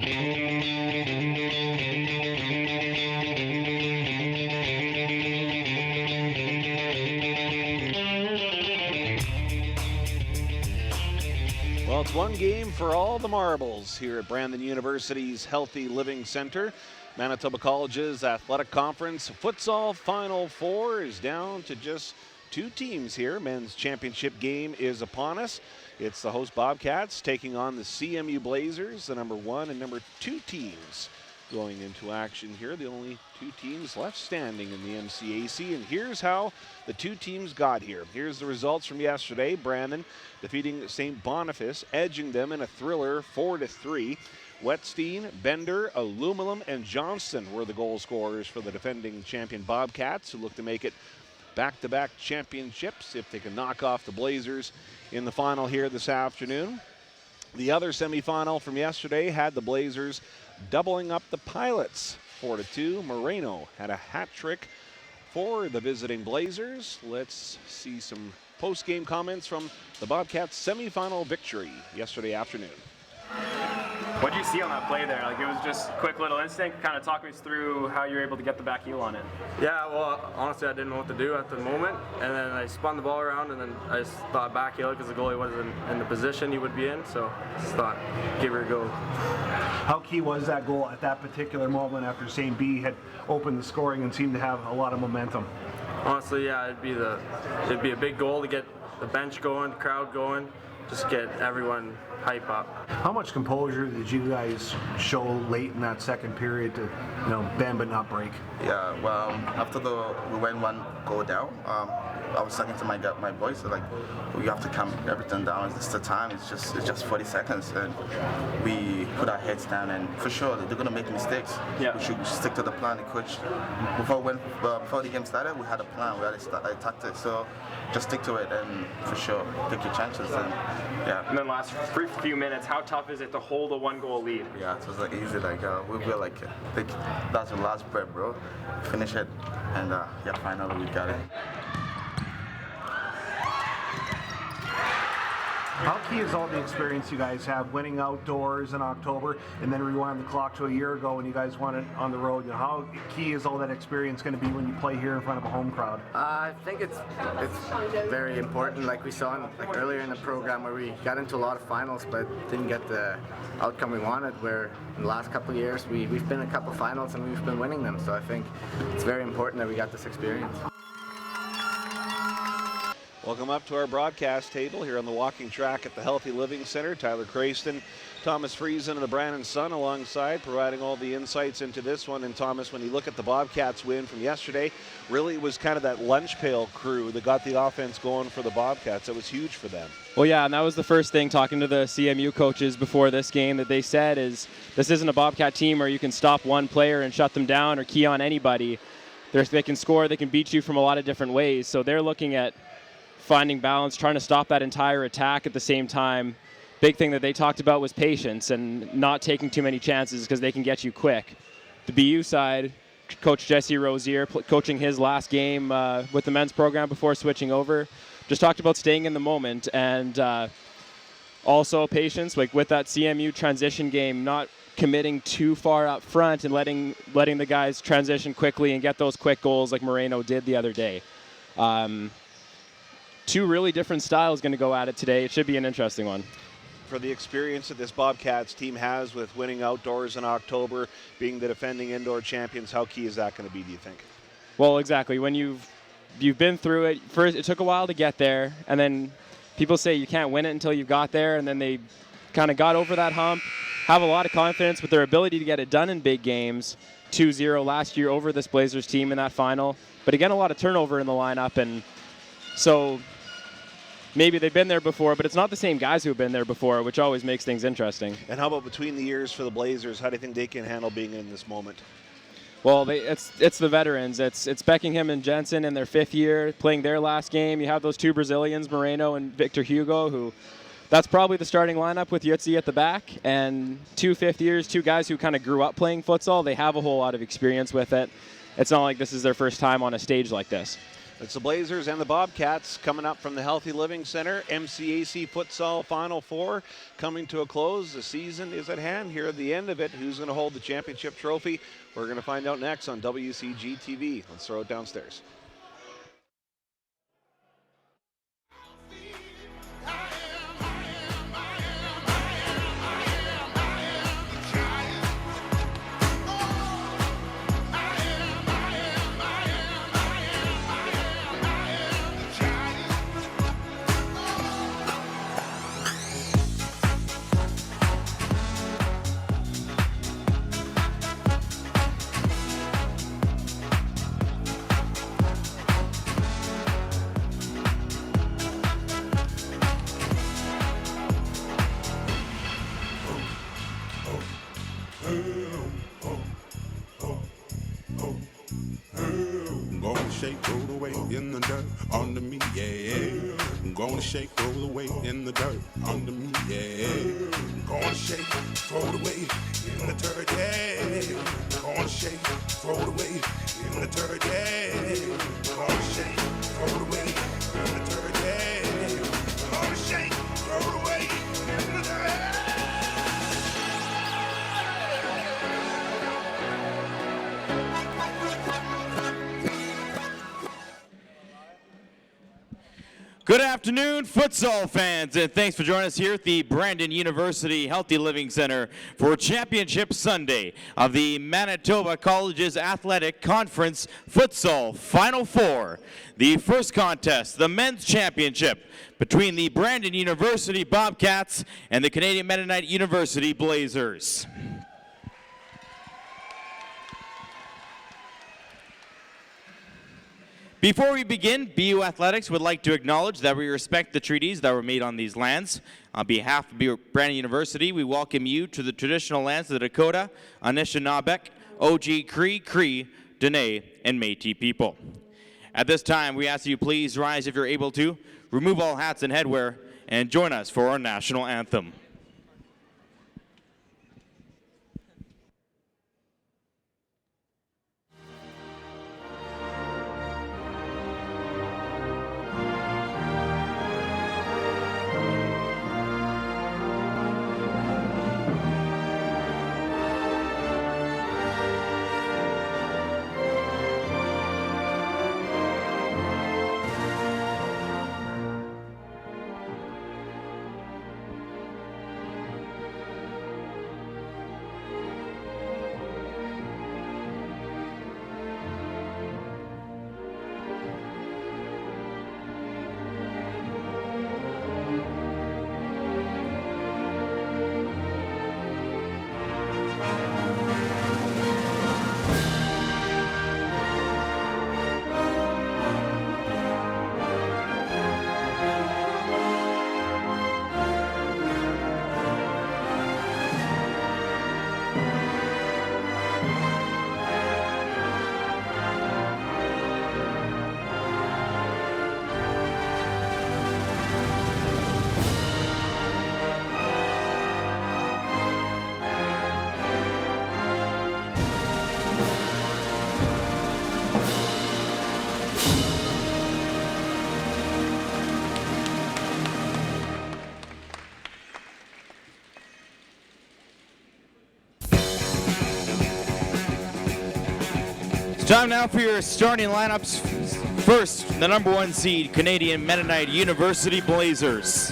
Well, it's one game for all the marbles here at Brandon University's Healthy Living Center. Manitoba College's Athletic Conference Futsal Final Four is down to just two teams here. Men's championship game is upon us. It's the host Bobcats taking on the CMU Blazers, the number 1 and number 2 teams going into action here. The only two teams left standing in the MCAC, and here's how the two teams got here. Here's the results from yesterday. Brandon defeating St. Boniface, edging them in a thriller 4-3. Wetstein, Bender, Aluminum, and Johnston were the goal scorers for the defending champion Bobcats, who look to make it back-to-back championships if they can knock off the Blazers in the final here this afternoon. The other semifinal from yesterday had the Blazers doubling up the Pilots 4-2. Moreno had a hat trick for the visiting Blazers. Let's see some post-game comments from the Bobcats' semifinal victory yesterday afternoon. What did you see on that play there? Like, it was just quick little instinct. Kind of talk me through how you were able to get the back heel on it. Yeah, well, honestly, I didn't know what to do at the moment, and then I spun the ball around, and then I just thought back heel because the goalie wasn't in the position he would be in, so I just thought, give her a go. How key was that goal at that particular moment after St. B had opened the scoring and seemed to have a lot of momentum? Honestly, yeah, it'd be a big goal to get the bench going, the crowd going, just get everyone hype up. How much composure did you guys show late in that second period to, bend but not break? Yeah, well, after we went one goal down, I was talking to my boys, so like, we have to calm everything down. It's the time. It's just 40 seconds, and we put our heads down. And for sure, they're gonna make mistakes. Yeah. We should stick to the plan. The coach, before the game started, we had a plan. We had a tactic. So just stick to it, and for sure, take your chances. And yeah. And then last few minutes, how tough is it to hold a 1-goal lead? Yeah, it was like easy. Like we were like, I think that's the last breath, bro. Finish it, and yeah, finally we got it. How key is all the experience you guys have winning outdoors in October, and then rewind the clock to a year ago when you guys won it on the road? How key is all that experience going to be when you play here in front of a home crowd? I think it's very important, like we saw earlier in the program where we got into a lot of finals but didn't get the outcome we wanted, where in the last couple of years we've been in a couple of finals and we've been winning them, so I think it's very important that we got this experience. Welcome up to our broadcast table here on the walking track at the Healthy Living Center. Tyler Crayston, Thomas Friesen, and the Brandon Sun alongside, providing all the insights into this one. And Thomas, when you look at the Bobcats win from yesterday, really it was kind of that lunch pail crew that got the offense going for the Bobcats. It was huge for them. Well, yeah, and that was the first thing talking to the CMU coaches before this game that they said is this isn't a Bobcat team where you can stop one player and shut them down or key on anybody. They can score, they can beat you from a lot of different ways. So they're looking at finding balance, trying to stop that entire attack at the same time. Big thing that they talked about was patience and not taking too many chances because they can get you quick. The BU side, Coach Jesse Rozier, coaching his last game with the men's program before switching over, just talked about staying in the moment and also patience, like with that CMU transition game, not committing too far up front and letting the guys transition quickly and get those quick goals like Moreno did the other day. Two really different styles going to go at it today. It should be an interesting one. For the experience that this Bobcats team has with winning outdoors in October, being the defending indoor champions, how key is that going to be, do you think? Well, exactly. When you've been through it, first it took a while to get there, and then people say you can't win it until you got there, and then they kind of got over that hump, have a lot of confidence with their ability to get it done in big games. 2-0 last year over this Blazers team in that final. But again, a lot of turnover in the lineup, and so maybe they've been there before, but it's not the same guys who have been there before, which always makes things interesting. And how about between the years for the Blazers? How do you think they can handle being in this moment? Well, it's the veterans. It's Beckingham and Jensen in their 5th year playing their last game. You have those two Brazilians, Moreno and Victor Hugo, who that's probably the starting lineup with Yutzi at the back. And 2 5th years, two guys who kind of grew up playing futsal. They have a whole lot of experience with it. It's not like this is their first time on a stage like this. It's the Blazers and the Bobcats coming up from the Healthy Living Center. MCAC Futsal Final Four coming to a close. The season is at hand here at the end of it. Who's going to hold the championship trophy? We're going to find out next on WCG TV. Let's throw it downstairs. In the dirt under me, yeah. I'm gonna shake, roll away in the dirt under me, yeah. I'm gonna shake, throw it away in the dirt, yeah. I'm gonna shake, throw it away in the dirt, yeah. I'm gonna shake, throw it away in the dirt, yeah. I'm gonna shake, throw it away in the dirt. Good afternoon, futsal fans, and thanks for joining us here at the Brandon University Healthy Living Center for Championship Sunday of the Manitoba Colleges Athletic Conference Futsal Final Four. The first contest, the men's championship between the Brandon University Bobcats and the Canadian Mennonite University Blazers. Before we begin, BU Athletics would like to acknowledge that we respect the treaties that were made on these lands. On behalf of Brandon University, we welcome you to the traditional lands of the Dakota, Anishinaabe, Oji, Cree, Dene, and Métis people. At this time, we ask that you please rise if you're able to, remove all hats and headwear, and join us for our national anthem. Time now for your starting lineups. First, the number 1 seed, Canadian Mennonite University Blazers.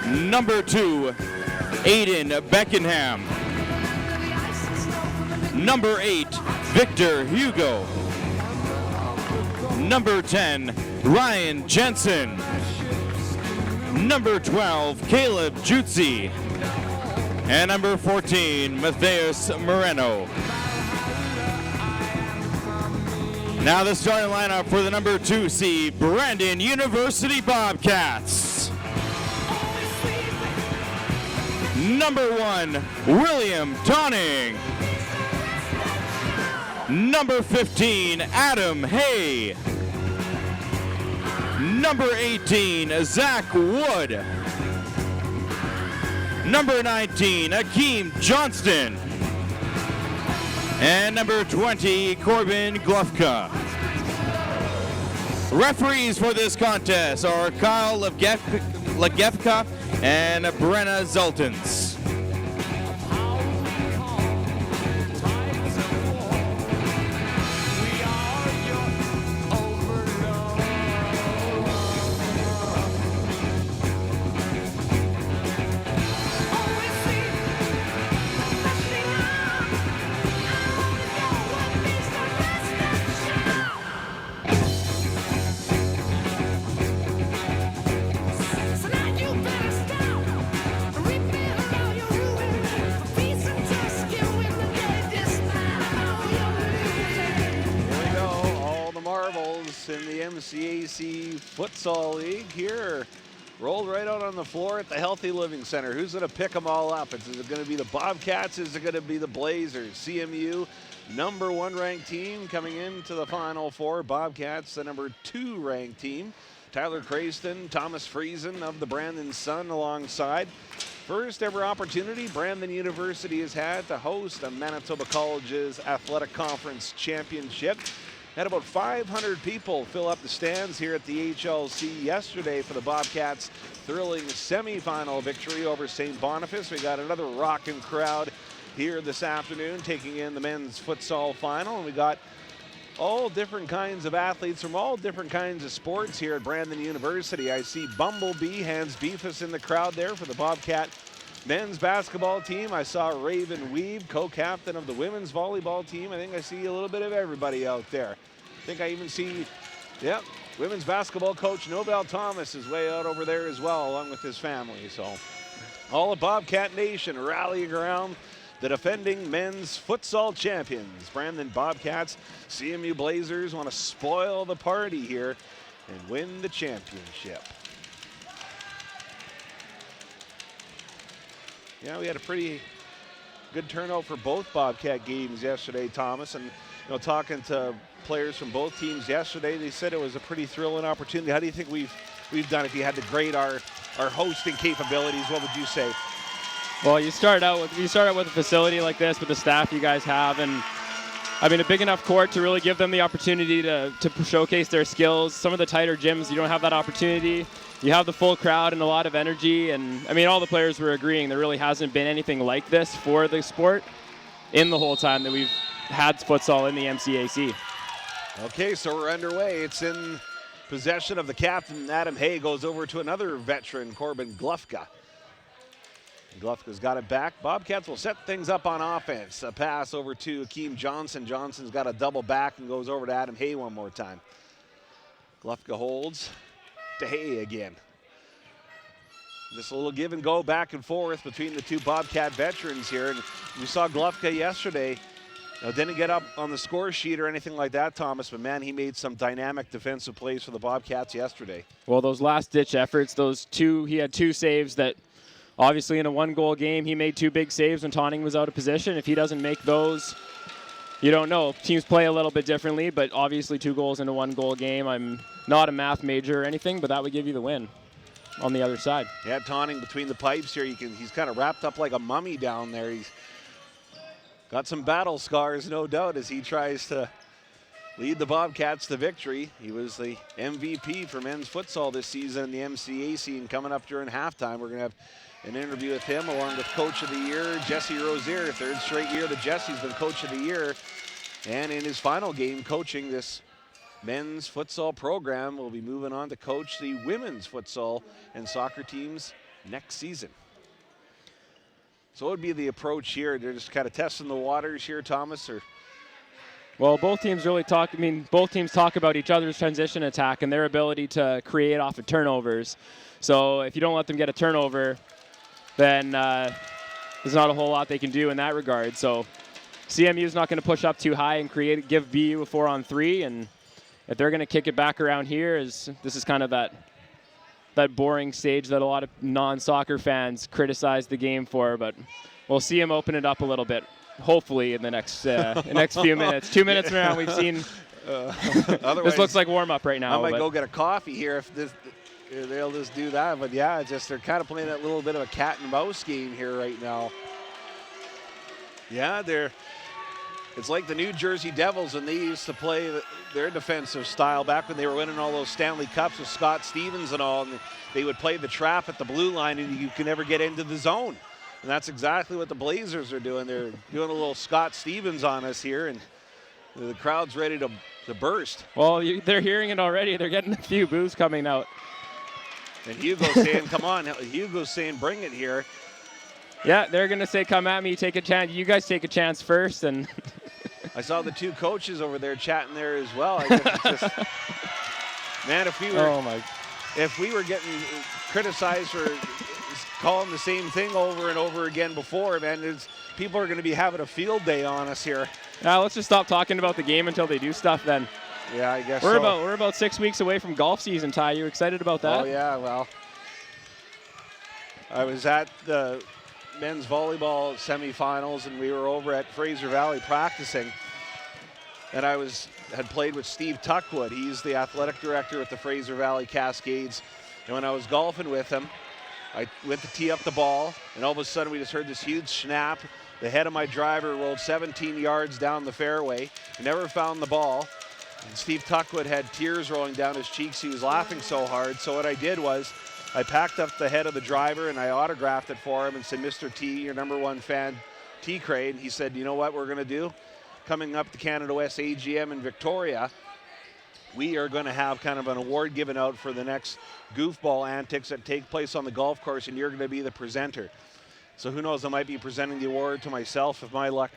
Number 2, Aiden Beckenham. Number 8, Victor Hugo. Number 10, Ryan Jensen. Number 12, Caleb Jutsi. And number 14, Matthias Moreno. Now the starting lineup for the number 2 seed, Brandon University Bobcats. Number 1, William Tonning. Number 15, Adam Hay. Number 18, Zach Wood. Number 19, Akeem Johnston. and number 20, Corbin Glufka. Referees for this contest are Kyle Legevka and Brenna Zoltans. In the MCAC Futsal League here, rolled right out on the floor at the Healthy Living Center. Who's going to pick them all up? Is it going to be the Bobcats? Is it going to be the Blazers? CMU, number 1 ranked team coming into the Final Four. Bobcats, the number 2 ranked team. Tyler Crayston, Thomas Friesen of the Brandon Sun alongside. First ever opportunity Brandon University has had to host a Manitoba Colleges Athletic Conference Championship. Had about 500 people fill up the stands here at the HLC yesterday for the Bobcats' thrilling semifinal victory over St. Boniface. We got another rocking crowd here this afternoon taking in the men's futsal final. And we got all different kinds of athletes from all different kinds of sports here at Brandon University. I see Bumblebee Hans Beefus in the crowd there for the Bobcat men's basketball team. I saw Raven Weave, co-captain of the women's volleyball team. I think I see a little bit of everybody out there. I think I even see, women's basketball coach Nobel Thomas is way out over there as well, along with his family. So all of Bobcat Nation rallying around the defending men's futsal champions. Brandon Bobcats, CMU Blazers want to spoil the party here and win the championship. Yeah, we had a pretty good turnout for both Bobcat games yesterday, Thomas. And talking to players from both teams yesterday, they said it was a pretty thrilling opportunity. How do you think we've done? If you had to grade our hosting capabilities, what would you say? Well, you start out with a facility like this with the staff you guys have, and I mean a big enough court to really give them the opportunity to showcase their skills. Some of the tighter gyms, you don't have that opportunity. You have the full crowd and a lot of energy, and I mean all the players were agreeing there really hasn't been anything like this for the sport in the whole time that we've had futsal in the MCAC. Okay, so we're underway. It's in possession of the captain. Adam Hay goes over to another veteran, Corbin Glufka. Glufka's got it back. Bobcats will set things up on offense. A pass over to Akeem Johnson. Johnson's got a double back and goes over to Adam Hay one more time. Glufka holds to Hay again. Just a little give and go back and forth between the two Bobcat veterans here. And we saw Glufka yesterday. Didn't get up on the score sheet or anything like that, Thomas, but man, he made some dynamic defensive plays for the Bobcats yesterday. Well, those last-ditch efforts, he had 2 saves that obviously in a 1-goal game, he made 2 big saves when Tonning was out of position. If he doesn't make those, you don't know. Teams play a little bit differently, but obviously 2 goals in a 1-goal game. I'm not a math major or anything, but that would give you the win on the other side. Yeah, Tonning between the pipes here. He's kind of wrapped up like a mummy down there. He's got some battle scars, no doubt, as he tries to lead the Bobcats to victory. He was the MVP for men's futsal this season in the MCAC, and coming up during halftime, we're going to have an interview with him along with Coach of the Year, Jesse Rozier. 3rd straight year that Jesse's been Coach of the Year. And in his final game coaching this men's futsal program, will be moving on to coach the women's futsal and soccer teams next season. So what would be the approach here? They're just kind of testing the waters here, Thomas, or? Well, both teams talk about each other's transition attack and their ability to create off of turnovers. So if you don't let them get a turnover, then there's not a whole lot they can do in that regard. So CMU is not going to push up too high and give BU a 4-on-3, and if they're going to kick it back around here, this is kind of that boring stage that a lot of non-soccer fans criticize the game for, but we'll see him open it up a little bit, hopefully in the next few minutes. 2 minutes from now, we've seen. This looks like warm-up right now. I might go get a coffee here if they'll just do that. But yeah, they're kind of playing that little bit of a cat and mouse game here right now. Yeah, It's like the New Jersey Devils, and they used to play their defensive style back when they were winning all those Stanley Cups with Scott Stevens and all. And they would play the trap at the blue line, and you could never get into the zone. And that's exactly what the Blazers are doing. They're doing a little Scott Stevens on us here, and the crowd's ready to burst. Well, they're hearing it already. They're getting a few boos coming out. And Hugo's saying, come on. Hugo's saying, bring it here. Yeah, they're going to say, come at me, take a chance. You guys take a chance first. And I saw the two coaches over there chatting there as well. I guess it's just, man, if we were getting criticized for calling the same thing over and over again before, man, people are going to be having a field day on us here. Now let's just stop talking about the game until they do stuff then. Yeah, I guess we're about 6 weeks away from golf season, Ty. You excited about that? Oh, yeah, well, I was at the men's volleyball semifinals, and we were over at Fraser Valley practicing, and I had played with Steve Tuckwood. He's the athletic director at the Fraser Valley Cascades, and when I was golfing with him, I went to tee up the ball, and all of a sudden we just heard this huge snap. The head of my driver rolled 17 yards down the fairway. He never found the ball, and Steve Tuckwood had tears rolling down his cheeks. He was laughing so hard, so what I did was I packed up the head of the driver and I autographed it for him and said, Mr. T, your #1 fan, T. Crane. He said, you know what we're going to do? Coming up to Canada West AGM in Victoria, we are going to have kind of an award given out for the next goofball antics that take place on the golf course, and you're going to be the presenter. So who knows, I might be presenting the award to myself if my luck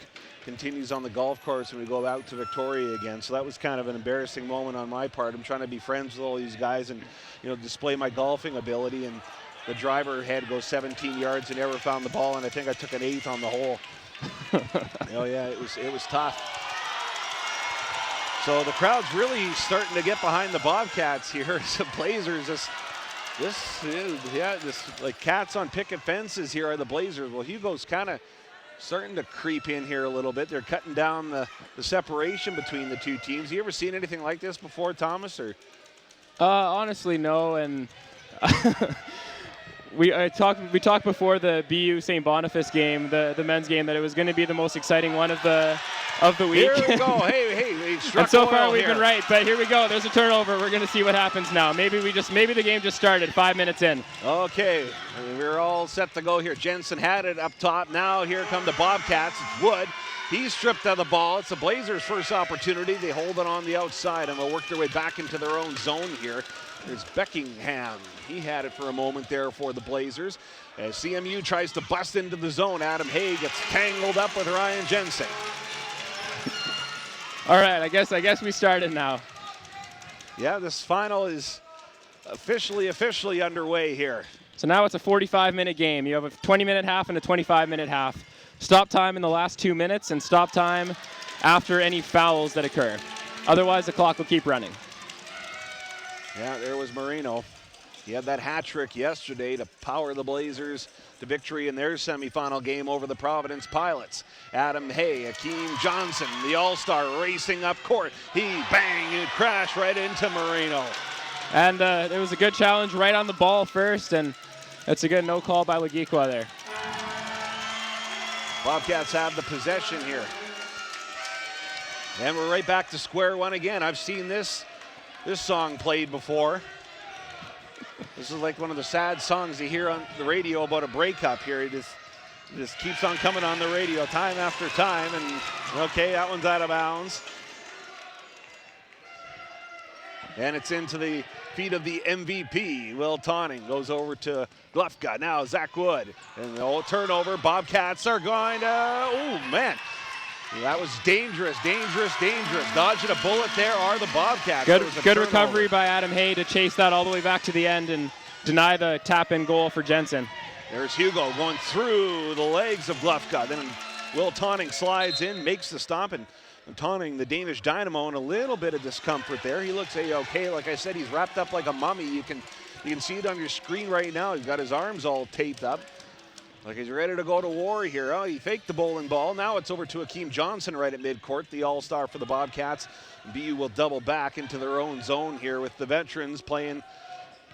continues on the golf course and we go out to Victoria again. So that was kind of an embarrassing moment on my part. I'm trying to be friends with all these guys and, display my golfing ability, and the driver head goes 17 yards and never found the ball, and I think I took an 8th on the hole. Oh yeah, it was tough. So the crowd's really starting to get behind the Bobcats here. The Blazers, this like cats on picket fences here are the Blazers. Well, Hugo's kind of starting to creep in here a little bit. They're cutting down the separation between the two teams. You ever seen anything like this before, Thomas? Or honestly, no. And we talked before the BU St. Boniface game, the men's game, that it was going to be the most exciting one of the week. Here we go. Hey, struck and so far we've here. been right, but here we go. There's a turnover. We're going to see what happens now. Maybe the game just started 5 minutes in. Okay, we're all set to go here. Jensen had it up top. Now here come the Bobcats. It's Wood. He's stripped of the ball. It's the Blazers' first opportunity. They hold it on the outside, and they'll work their way back into their own zone here. There's Beckingham. He had it for a moment there for the Blazers. As CMU tries to bust into the zone, Adam Hay gets tangled up with Ryan Jensen. All right, I guess we started now. Yeah, this final is officially underway here. So now it's a 45-minute game. You have a 20-minute half and a 25-minute half. Stop time in the last 2 minutes and stop time after any fouls that occur. Otherwise, the clock will keep running. Yeah, there was Marino. He had that hat trick yesterday to power the Blazers to victory in their semifinal game over the Providence Pilots. Adam Hay, Akeem Johnson, the all-star racing up court. He bang and crashed right into Marino. And there was a good challenge right on the ball first, and it's a good no call by Lagiqua there. Bobcats have the possession here. And we're right back to square one again. I've seen this song played before. This is like one of the sad songs you hear on the radio about a breakup here. It just keeps on coming on the radio time after time. And okay, that one's out of bounds. And it's into the feet of the MVP. Will Tonning goes over to Glufka. Now Zach Wood. And the old turnover. Bobcats are going to, oh man. That was dangerous. Dodging a bullet there are the Bobcats. Good recovery by Adam Hay to chase that all the way back to the end and deny the tap-in goal for Jensen. There's Hugo going through the legs of Glufka. Then Will Tonning slides in, makes the stop, and Tonning, the Danish Dynamo, in a little bit of discomfort there. He looks A-okay. Like I said, he's wrapped up like a mummy. You can see it on your screen right now. He's got his arms all taped up. Like he's ready to go to war here. Oh, he faked the bowling ball. Now it's over to Akeem Johnson right at midcourt, the all-star for the Bobcats. BU will double back into their own zone here with the veterans playing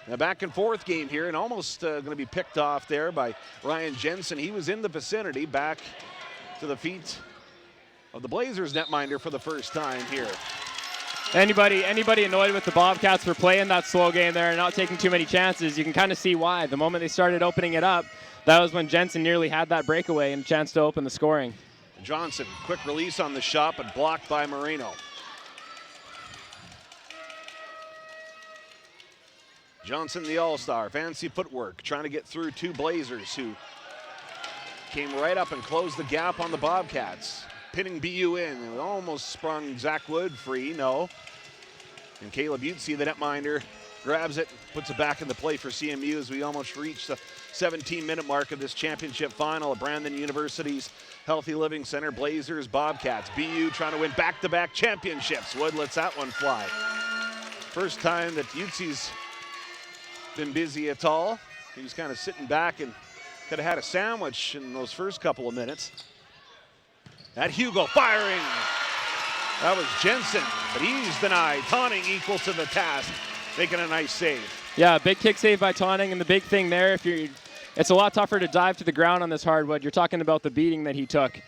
a back-and-forth game here, and almost going to be picked off there by Ryan Jensen. He was in the vicinity, back to the feet of the Blazers netminder for the first time here. Anybody annoyed with the Bobcats for playing that slow game there and not taking too many chances, you can kind of see why. The moment they started opening it up, that was when Jensen nearly had that breakaway and a chance to open the scoring. Johnson, quick release on the shot, but blocked by Moreno. Johnson, the all-star, fancy footwork, trying to get through two Blazers who came right up and closed the gap on the Bobcats. Pinning BU in, and almost sprung Zach Wood free, no. And Caleb Utsi, the netminder, grabs it, puts it back into play for CMU as we almost reach the 17-minute mark of this championship final at Brandon University's Healthy Living Center. Blazers, Bobcats. BU trying to win back-to-back championships. Wood lets that one fly. First time that Utsi's been busy at all. He was kind of sitting back and could have had a sandwich in those first couple of minutes. At Hugo firing. That was Jensen, but he's denied. Taunting equal to the task, making a nice save. Yeah, big kick save by Taunting, and the big thing there, it's a lot tougher to dive to the ground on this hardwood. You're talking about the beating that he took.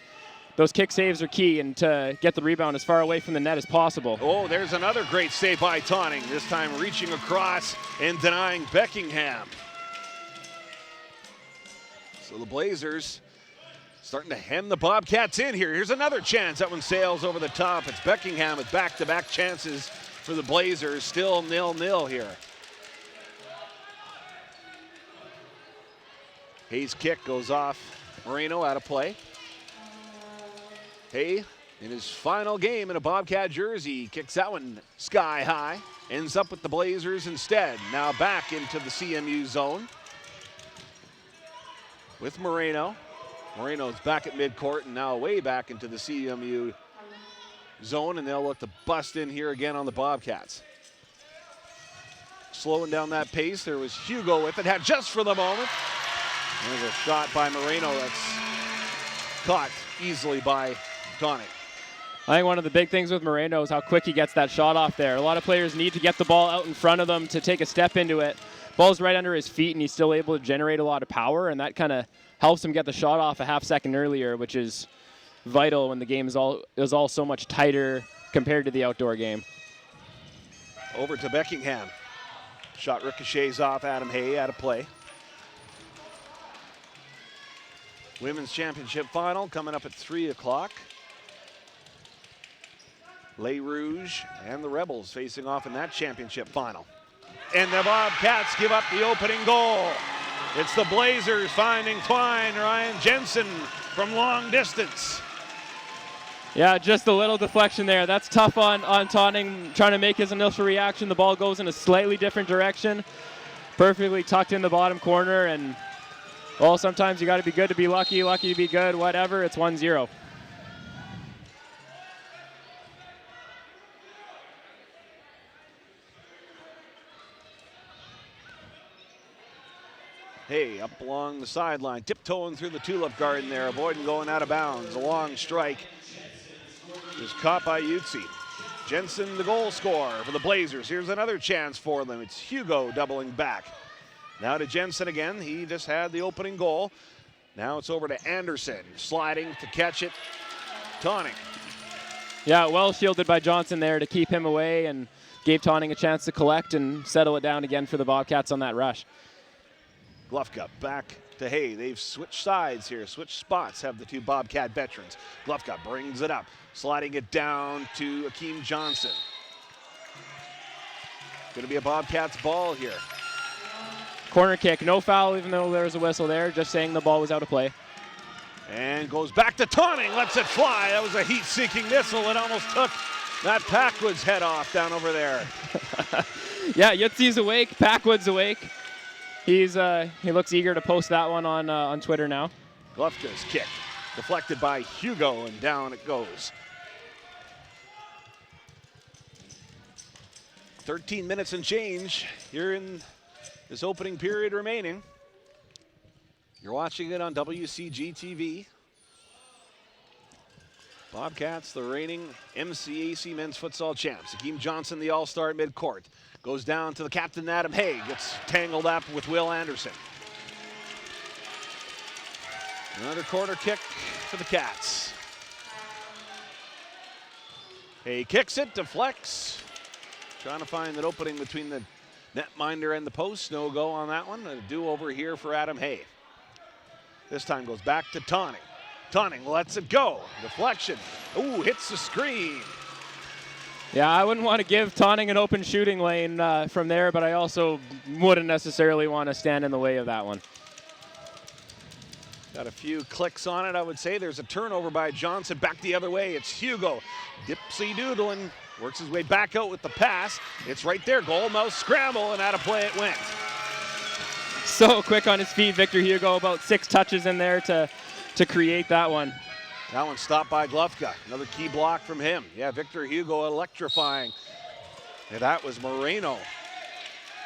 Those kick saves are key, and to get the rebound as far away from the net as possible. Oh, there's another great save by Taunting, this time reaching across and denying Beckingham. So the Blazers starting to hem the Bobcats in here. Here's another chance. That one sails over the top. It's Beckingham with back-to-back chances for the Blazers. Still 0-0 here. Hayes' kick goes off. Moreno out of play. Hay, in his final game in a Bobcat jersey, kicks that one sky high. Ends up with the Blazers instead. Now back into the CMU zone with Moreno. Moreno's back at midcourt and now way back into the CMU zone, and they'll look to bust in here again on the Bobcats. Slowing down that pace, there was Hugo with it, had just for the moment. There's a shot by Moreno that's caught easily by Taunting. I think one of the big things with Moreno is how quick he gets that shot off there. A lot of players need to get the ball out in front of them to take a step into it. Ball's right under his feet, and he's still able to generate a lot of power, and that kind of helps him get the shot off a half second earlier, which is vital when the game is all so much tighter compared to the outdoor game. Over to Beckingham. Shot ricochets off Adam Hay, out of play. Women's championship final coming up at 3 o'clock. Les Rouges and the Rebels facing off in that championship final. And the Bobcats give up the opening goal. It's the Blazers finding Ryan Jensen from long distance. Yeah, just a little deflection there. That's tough on Taunting, trying to make his initial reaction. The ball goes in a slightly different direction. Perfectly tucked in the bottom corner, and well, sometimes you got to be good to be lucky to be good, whatever. It's 1-0. Hey, up along the sideline, tiptoeing through the tulip garden there, avoiding going out of bounds. A long strike is caught by Utsi. Jensen, the goal scorer for the Blazers. Here's another chance for them. It's Hugo doubling back. Now to Jensen again. He just had the opening goal. Now it's over to Anderson, sliding to catch it. Taunting. Yeah, well shielded by Johnson there to keep him away and gave Taunting a chance to collect and settle it down again for the Bobcats on that rush. Glufka back to Hay. They've switched sides here, switched spots, have the two Bobcat veterans. Glufka brings it up, sliding it down to Akeem Johnson. Going to be a Bobcats ball here. Corner kick, no foul even though there was a whistle there, just saying the ball was out of play. And goes back to Taunting, lets it fly. That was a heat-seeking missile. It almost took that Packwood's head off down over there. Yeah, Yutsi's awake, Packwood's awake. He looks eager to post that one on Twitter now. Glufka's kick, deflected by Hugo, and down it goes. 13 minutes and change here in this opening period remaining. You're watching it on WCG TV. Bobcats, the reigning MCAC men's futsal champs. Akeem Johnson, the all-star at midcourt. Goes down to the captain, Adam Hay. Gets tangled up with Will Anderson. Another corner kick for the Cats. Hay kicks it, deflects. Trying to find an opening between the netminder and the post. No go on that one. A do-over here for Adam Hay. This time goes back to Tonning. Tonning lets it go. Deflection. Ooh, hits the screen. Yeah, I wouldn't want to give Tonning an open shooting lane from there, but I also wouldn't necessarily want to stand in the way of that one. Got a few clicks on it, I would say. There's a turnover by Johnson. Back the other way. It's Hugo. Dipsy-doodling. Works his way back out with the pass. It's right there. Goal mouth scramble, and out of play it went. So quick on his feet, Victor Hugo. About 6 touches in there to create that one. That one stopped by Glufka. Another key block from him. Yeah, Victor Hugo electrifying. And that was Moreno.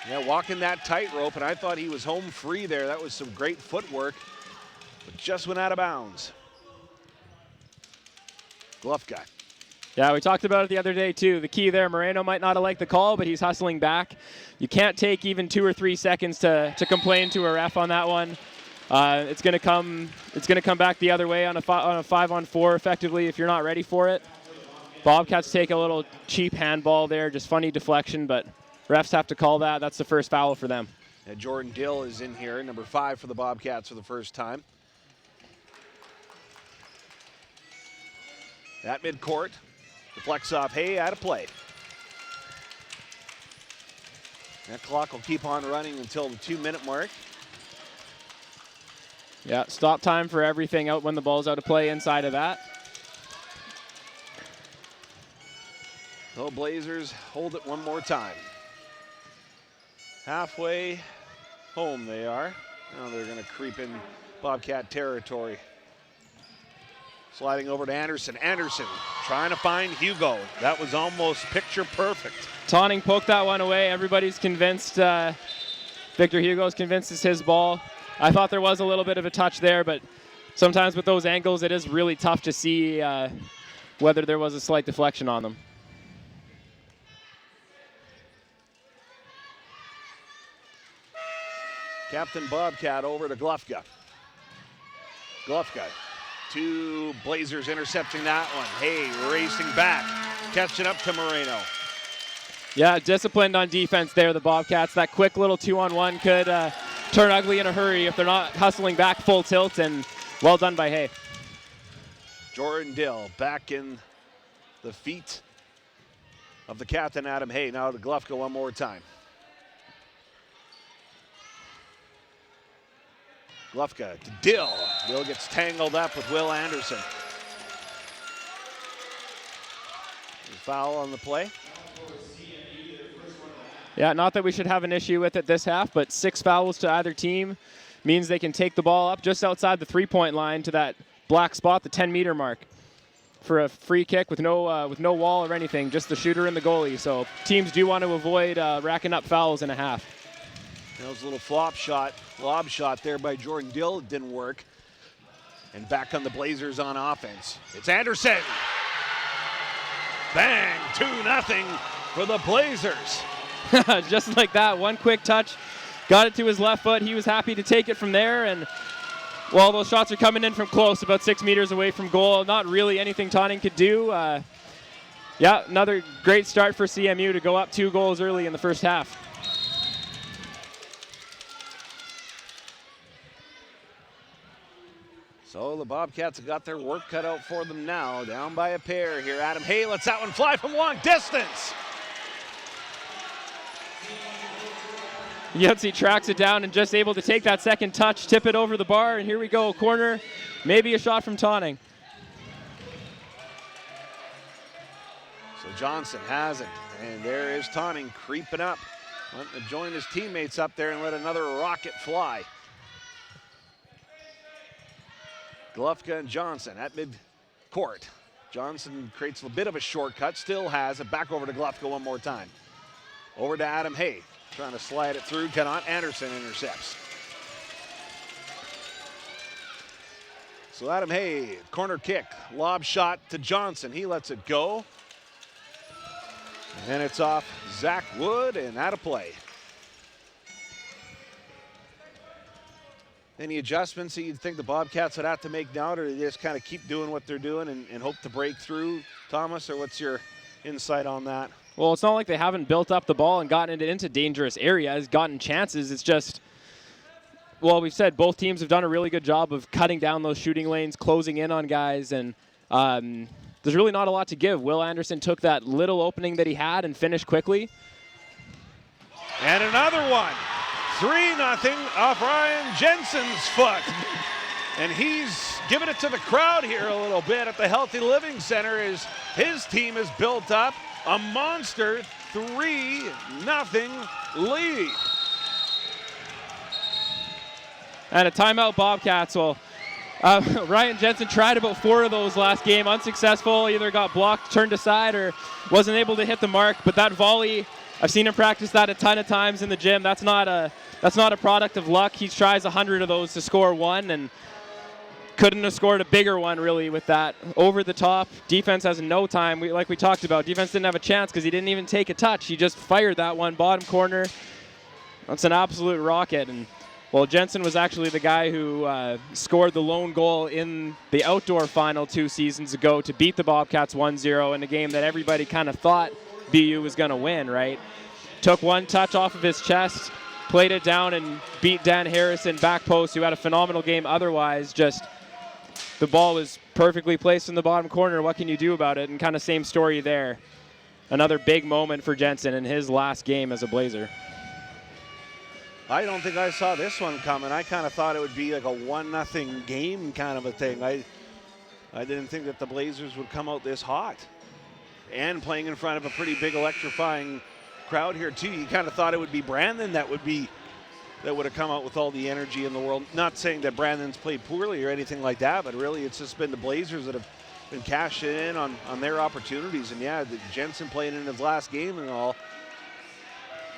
Yeah, walking that tightrope, and I thought he was home free there. That was some great footwork, but just went out of bounds. Glufka. Yeah, we talked about it the other day, too. The key there, Moreno might not have liked the call, but he's hustling back. You can't take even 2 or 3 seconds to complain to a ref on that one. It's going to come back the other way on a 5-on-4 effectively if you're not ready for it. Bobcats take a little cheap handball there, just funny deflection, but refs have to call that. That's the first foul for them. Yeah, Jordan Dill is in here, number 5 for the Bobcats for the first time. At midcourt, deflects off Hay, out of play. That clock will keep on running until the 2-minute mark. Yeah, stop time for everything out when the ball's out of play inside of that. The Blazers hold it one more time. Halfway home they are. Now they're going to creep in Bobcat territory. Sliding over to Anderson. Anderson trying to find Hugo. That was almost picture perfect. Tonning poked that one away. Everybody's convinced, Victor Hugo's convinced it's his ball. I thought there was a little bit of a touch there, but sometimes with those angles, it is really tough to see whether there was a slight deflection on them. Captain Bobcat over to Glufka. Glufka. 2 Blazers intercepting that one. Hay racing back. Catching up to Moreno. Yeah, disciplined on defense there, the Bobcats. That quick little 2-on-1 could turn ugly in a hurry if they're not hustling back full tilt, and well done by Hay. Jordan Dill back in the feet of the captain, Adam Hay. Now to Glufka one more time. Glufka to Dill. Dill gets tangled up with Will Anderson. Foul on the play. Yeah, not that we should have an issue with it this half, but 6 fouls to either team means they can take the ball up just outside the 3-point line to that black spot, the 10-meter mark, for a free kick with no wall or anything, just the shooter and the goalie. So teams do want to avoid racking up fouls in a half. That was a little lob shot there by Jordan Dill. It didn't work. And back on the Blazers on offense. It's Anderson. Bang, 2-0 for the Blazers. Just like that, one quick touch, got it to his left foot. He was happy to take it from there, and while those shots are coming in from close, about 6 meters away from goal, not really anything Tonning could do. Yeah, another great start for CMU to go up 2 goals early in the first half. So the Bobcats have got their work cut out for them now. Down by a pair here. Adam Hay lets that one fly from long distance. Yutzi tracks it down and just able to take that second touch, tip it over the bar, and here we go, corner, maybe a shot from Tonning. So Johnson has it, and there is Tonning creeping up. Wanting to join his teammates up there and let another rocket fly. Glufka and Johnson at mid-court. Johnson creates a bit of a shortcut, still has it. Back over to Glufka one more time. Over to Adam Hay. Trying to slide it through, cannot. Anderson intercepts. So Adam Hay, corner kick, lob shot to Johnson. He lets it go. And it's off Zach Wood and out of play. Any adjustments that you'd think the Bobcats would have to make now, or do they just kind of keep doing what they're doing and hope to break through, Thomas, or what's your insight on that. Well, it's not like they haven't built up the ball and gotten it into dangerous areas, gotten chances. It's just, well, we've said both teams have done a really good job of cutting down those shooting lanes, closing in on guys, and there's really not a lot to give. Will Anderson took that little opening that he had and finished quickly. And another one. 3-0 off Ryan Jensen's foot. And he's giving it to the crowd here a little bit at the Healthy Living Center as his team has built up a monster 3-0 lead. And a timeout, Bobcats. Well, Ryan Jensen tried about 4 of those last game, unsuccessful. Either got blocked, turned aside, or wasn't able to hit the mark. But that volley, I've seen him practice that a ton of times in the gym. That's not a product of luck. He tries 100 of those to score one, and couldn't have scored a bigger one really with that. Over the top, defense has no time. Like we talked about, defense didn't have a chance because he didn't even take a touch. He just fired that one bottom corner. That's an absolute rocket. And well, Jensen was actually the guy who scored the lone goal in the outdoor final 2 seasons ago to beat the Bobcats 1-0 in a game that everybody kind of thought BU was going to win, right? Took one touch off of his chest, played it down, and beat Dan Harrison back post, who had a phenomenal game otherwise. Just the ball was perfectly placed in the bottom corner. What can you do about it? And kind of same story there. Another big moment for Jensen in his last game as a Blazer. I don't think I saw this one coming. I kind of thought it would be like a 1-0 game kind of a thing. I didn't think that the Blazers would come out this hot. And playing in front of a pretty big electrifying crowd here too. You kind of thought it would be Brandon that would have come out with all the energy in the world. Not saying that Brandon's played poorly or anything like that, but really it's just been the Blazers that have been cashing in on their opportunities. And yeah, the Jensen playing in his last game and all.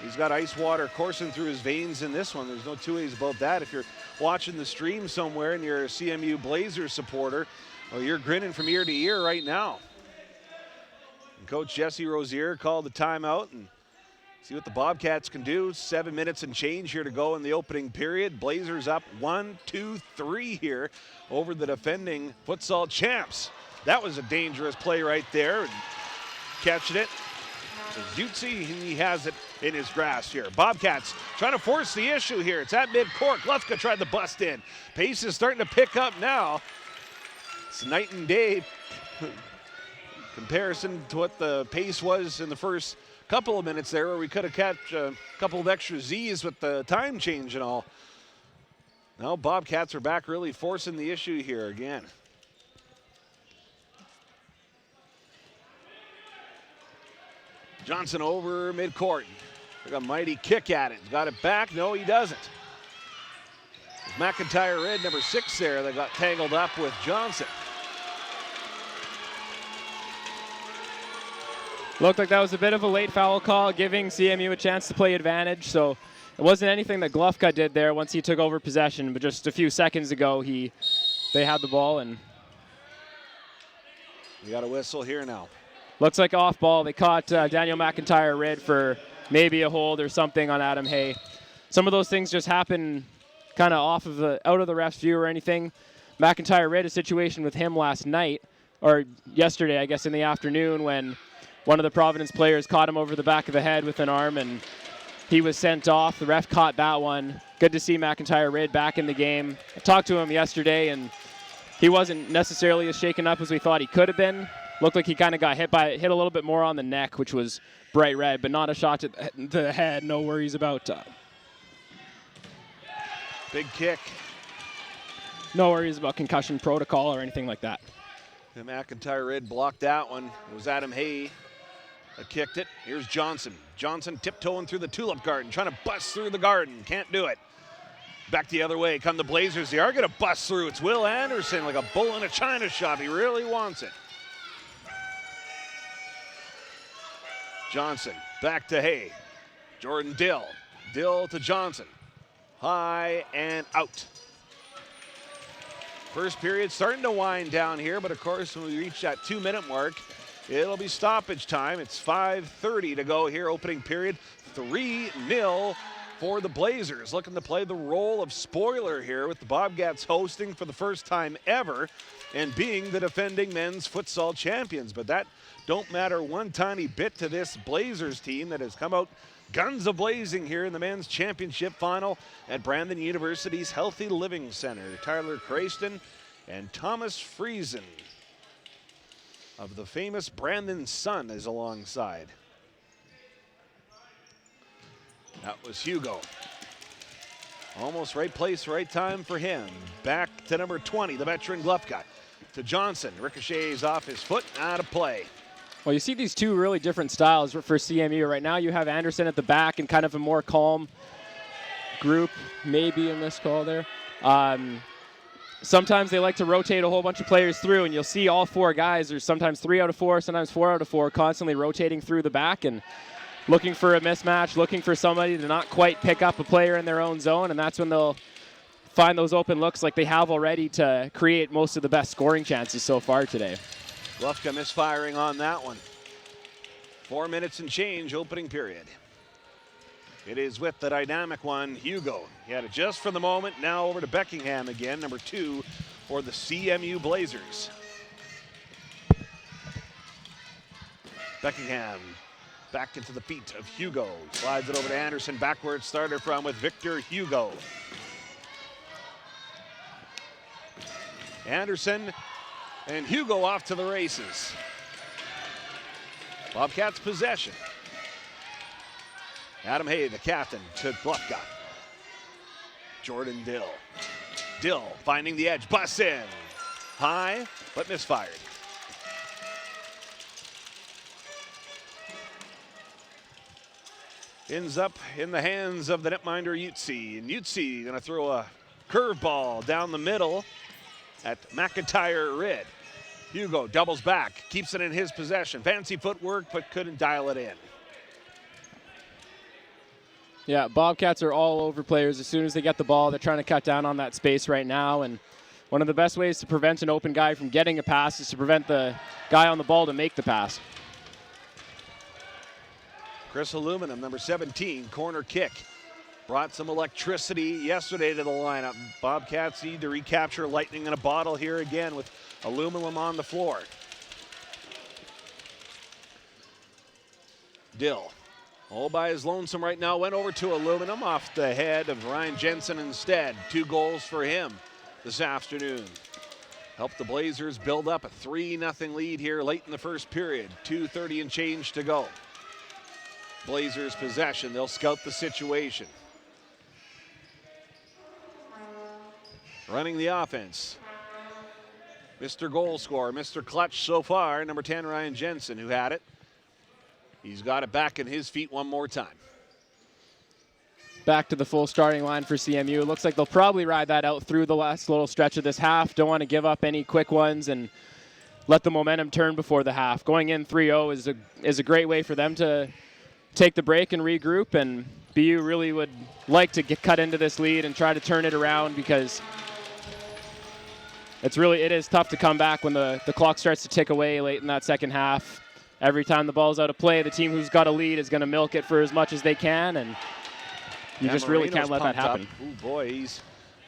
He's got ice water coursing through his veins in this one. There's no two ways about that. If you're watching the stream somewhere and you're a CMU Blazers supporter, well, you're grinning from ear to ear right now. And Coach Jesse Rozier called the timeout and see what the Bobcats can do. 7 minutes and change here to go in the opening period. Blazers up 1-2-3 here over the defending futsal champs. That was a dangerous play right there. And catching it. Jutsi, he has it in his grasp here. Bobcats trying to force the issue here. It's at mid-court. Lefka tried to bust in. Pace is starting to pick up now. It's night and day comparison to what the pace was in the first couple of minutes there, where we could have catch a couple of extra Z's with the time change and all. Now Bobcats are back really forcing the issue here again. Johnson over midcourt. Took a mighty kick at it. Got it back. No, he doesn't. McIntyre Red, number 6 there, that got tangled up with Johnson. Looked like that was a bit of a late foul call, giving CMU a chance to play advantage. So it wasn't anything that Glufka did there once he took over possession, but just a few seconds ago, they had the ball. And we got a whistle here now. Looks like off ball. They caught Daniel McIntyre Red for maybe a hold or something on Adam Hay. Some of those things just happen kind of out of the ref's view or anything. McIntyre Red, a situation with him last night, or yesterday, I guess, in the afternoon, when one of the Providence players caught him over the back of the head with an arm, and he was sent off. The ref caught that one. Good to see McIntyre Red back in the game. I talked to him yesterday, and he wasn't necessarily as shaken up as we thought he could have been. Looked like he kind of got hit a little bit more on the neck, which was bright red, but not a shot to the head. No worries about. Big kick. No worries about concussion protocol or anything like that. And McIntyre Red blocked that one. It was Adam Hay that kicked it. Here's Johnson. Johnson tiptoeing through the tulip garden, trying to bust through the garden. Can't do it. Back the other way come the Blazers. They are going to bust through. It's Will Anderson like a bull in a china shop. He really wants it. Johnson back to Hay. Jordan Dill. Dill to Johnson. High and out. First period starting to wind down here, but of course when we reach that 2-minute mark, it'll be stoppage time. It's 5:30 to go here, opening period. 3-0 for the Blazers, looking to play the role of spoiler here with the Bobcats hosting for the first time ever and being the defending men's futsal champions. But that don't matter one tiny bit to this Blazers team that has come out guns a-blazing here in the men's championship final at Brandon University's Healthy Living Center. Tyler Crayston and Thomas Friesen of the famous Brandon Sun is alongside. That was Hugo. Almost right place, right time for him. Back to number 20, the veteran Glufka. To Johnson, ricochets off his foot, out of play. Well, you see these two really different styles for CMU. Right now you have Anderson at the back and kind of a more calm group, maybe in this call there. Sometimes they like to rotate a whole bunch of players through, and you'll see all four guys, or sometimes 3 out of 4, sometimes 4 out of 4, constantly rotating through the back and looking for a mismatch, looking for somebody to not quite pick up a player in their own zone, and that's when they'll find those open looks like they have already to create most of the best scoring chances so far today. Glufka misfiring on that one. 4 minutes and change, opening period. It is with the dynamic one, Hugo. He had it just for the moment. Now over to Beckingham again, number 2 for the CMU Blazers. Beckingham back into the feet of Hugo. Slides it over to Anderson. Backward starter from with Victor Hugo. Anderson and Hugo off to the races. Bobcats possession. Adam Hay, the captain, to Glufka. Jordan Dill. Dill finding the edge, busts in. High, but misfired. Ends up in the hands of the netminder Utsi. And Utsi gonna throw a curveball down the middle at McIntyre Rid. Hugo doubles back, keeps it in his possession. Fancy footwork, but couldn't dial it in. Yeah, Bobcats are all over players. As soon as they get the ball, they're trying to cut down on that space right now. And one of the best ways to prevent an open guy from getting a pass is to prevent the guy on the ball to make the pass. Chris Aluminum, number 17, corner kick. Brought some electricity yesterday to the lineup. Bobcats need to recapture lightning in a bottle here again with Aluminum on the floor. Dill, all by his lonesome right now, went over to Aluminum off the head of Ryan Jensen instead. 2 goals for him this afternoon. Helped the Blazers build up a 3-0 lead here late in the first period. 2:30 and change to go. Blazers possession, they'll scout the situation. Running the offense. Mr. Goal scorer, Mr. Clutch so far, number 10, Ryan Jensen, who had it. He's got it back in his feet one more time. Back to the full starting line for CMU. It looks like they'll probably ride that out through the last little stretch of this half. Don't want to give up any quick ones and let the momentum turn before the half. Going in 3-0 is a great way for them to take the break and regroup, and BU really would like to cut into this lead and try to turn it around, because it is tough to come back when the clock starts to tick away late in that second half. Every time the ball's out of play, the team who's got a lead is going to milk it for as much as they can, and you just really can't let that happen. Oh boy, he's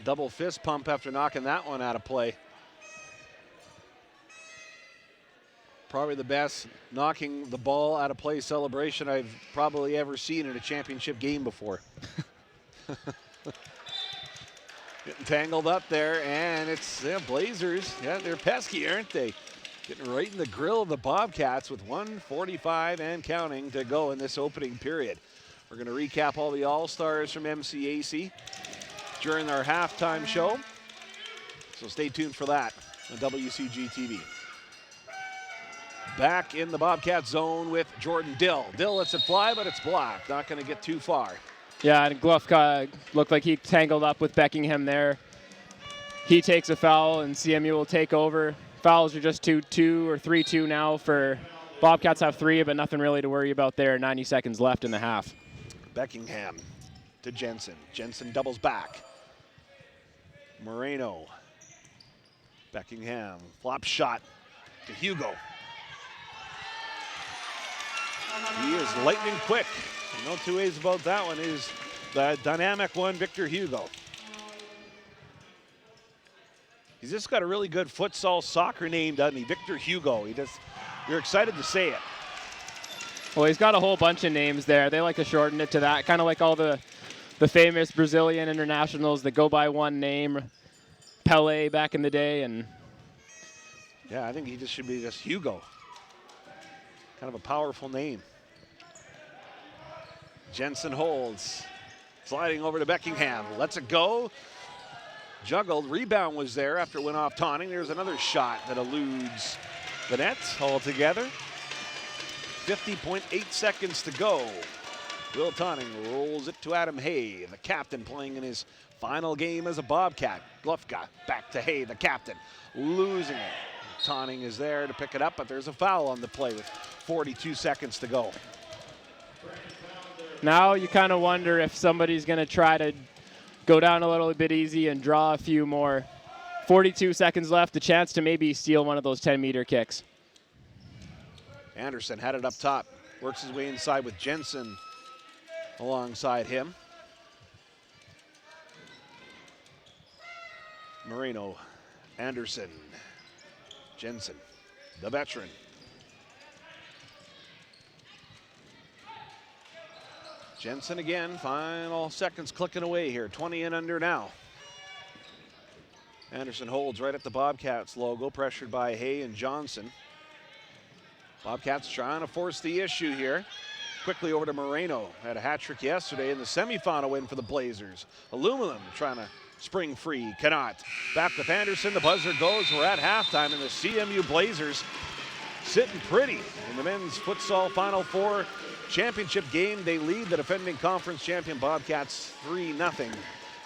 double fist pump after knocking that one out of play. Probably the best knocking the ball out of play celebration I've probably ever seen in a championship game before. Getting tangled up there, and it's Blazers. Yeah, they're pesky, aren't they? Getting right in the grill of the Bobcats with 1:45 and counting to go in this opening period. We're going to recap all the All-Stars from MCAC during our halftime show, so stay tuned for that on WCG TV. Back in the Bobcat zone with Jordan Dill. Dill lets it fly, but it's blocked. Not going to get too far. Yeah, and Glufka looked like he tangled up with Beckingham there. He takes a foul, and CMU will take over. Fouls are just 2-2 or 3-2 now for Bobcats. Have 3, but nothing really to worry about there. 90 seconds left in the half. Beckingham to Jensen. Jensen doubles back. Moreno. Beckingham. Flop shot to Hugo. He is lightning quick. No two ways about that one. His the dynamic one, Victor Hugo. He's just got a really good futsal soccer name, doesn't he? Victor Hugo. You're excited to say it. Well, he's got a whole bunch of names there. They like to shorten it to that, kind of like all the famous Brazilian internationals that go by one name. Pele back in the day, and yeah, I think he just should be just Hugo. Kind of a powerful name. Jensen holds, sliding over to Beckingham, lets it go. Juggled, rebound was there after it went off taunting. There's another shot that eludes the net altogether. 50.8 seconds to go. Will Taunting rolls it to Adam Hay, the captain playing in his final game as a Bobcat. Glufka back to Hay, the captain, losing it. Taunting is there to pick it up, but there's a foul on the play with 42 seconds to go. now you kind of wonder if somebody's going to try to go down a little bit easy and draw a few more. 42 seconds left, a chance to maybe steal one of those 10-meter kicks. Anderson had it up top, works his way inside with Jensen alongside him. Moreno, Anderson, Jensen, the veteran. Jensen again, final seconds clicking away here, 20 and under now. Anderson holds right at the Bobcats logo, pressured by Hay and Johnson. Bobcats trying to force the issue here. Quickly over to Moreno, had a hat trick yesterday in the semifinal win for the Blazers. Aluminum trying to spring free, cannot. Back with Anderson, the buzzer goes. We're at halftime, and the CMU Blazers sitting pretty in the men's futsal Final Four championship game. They lead the defending conference champion Bobcats 3-0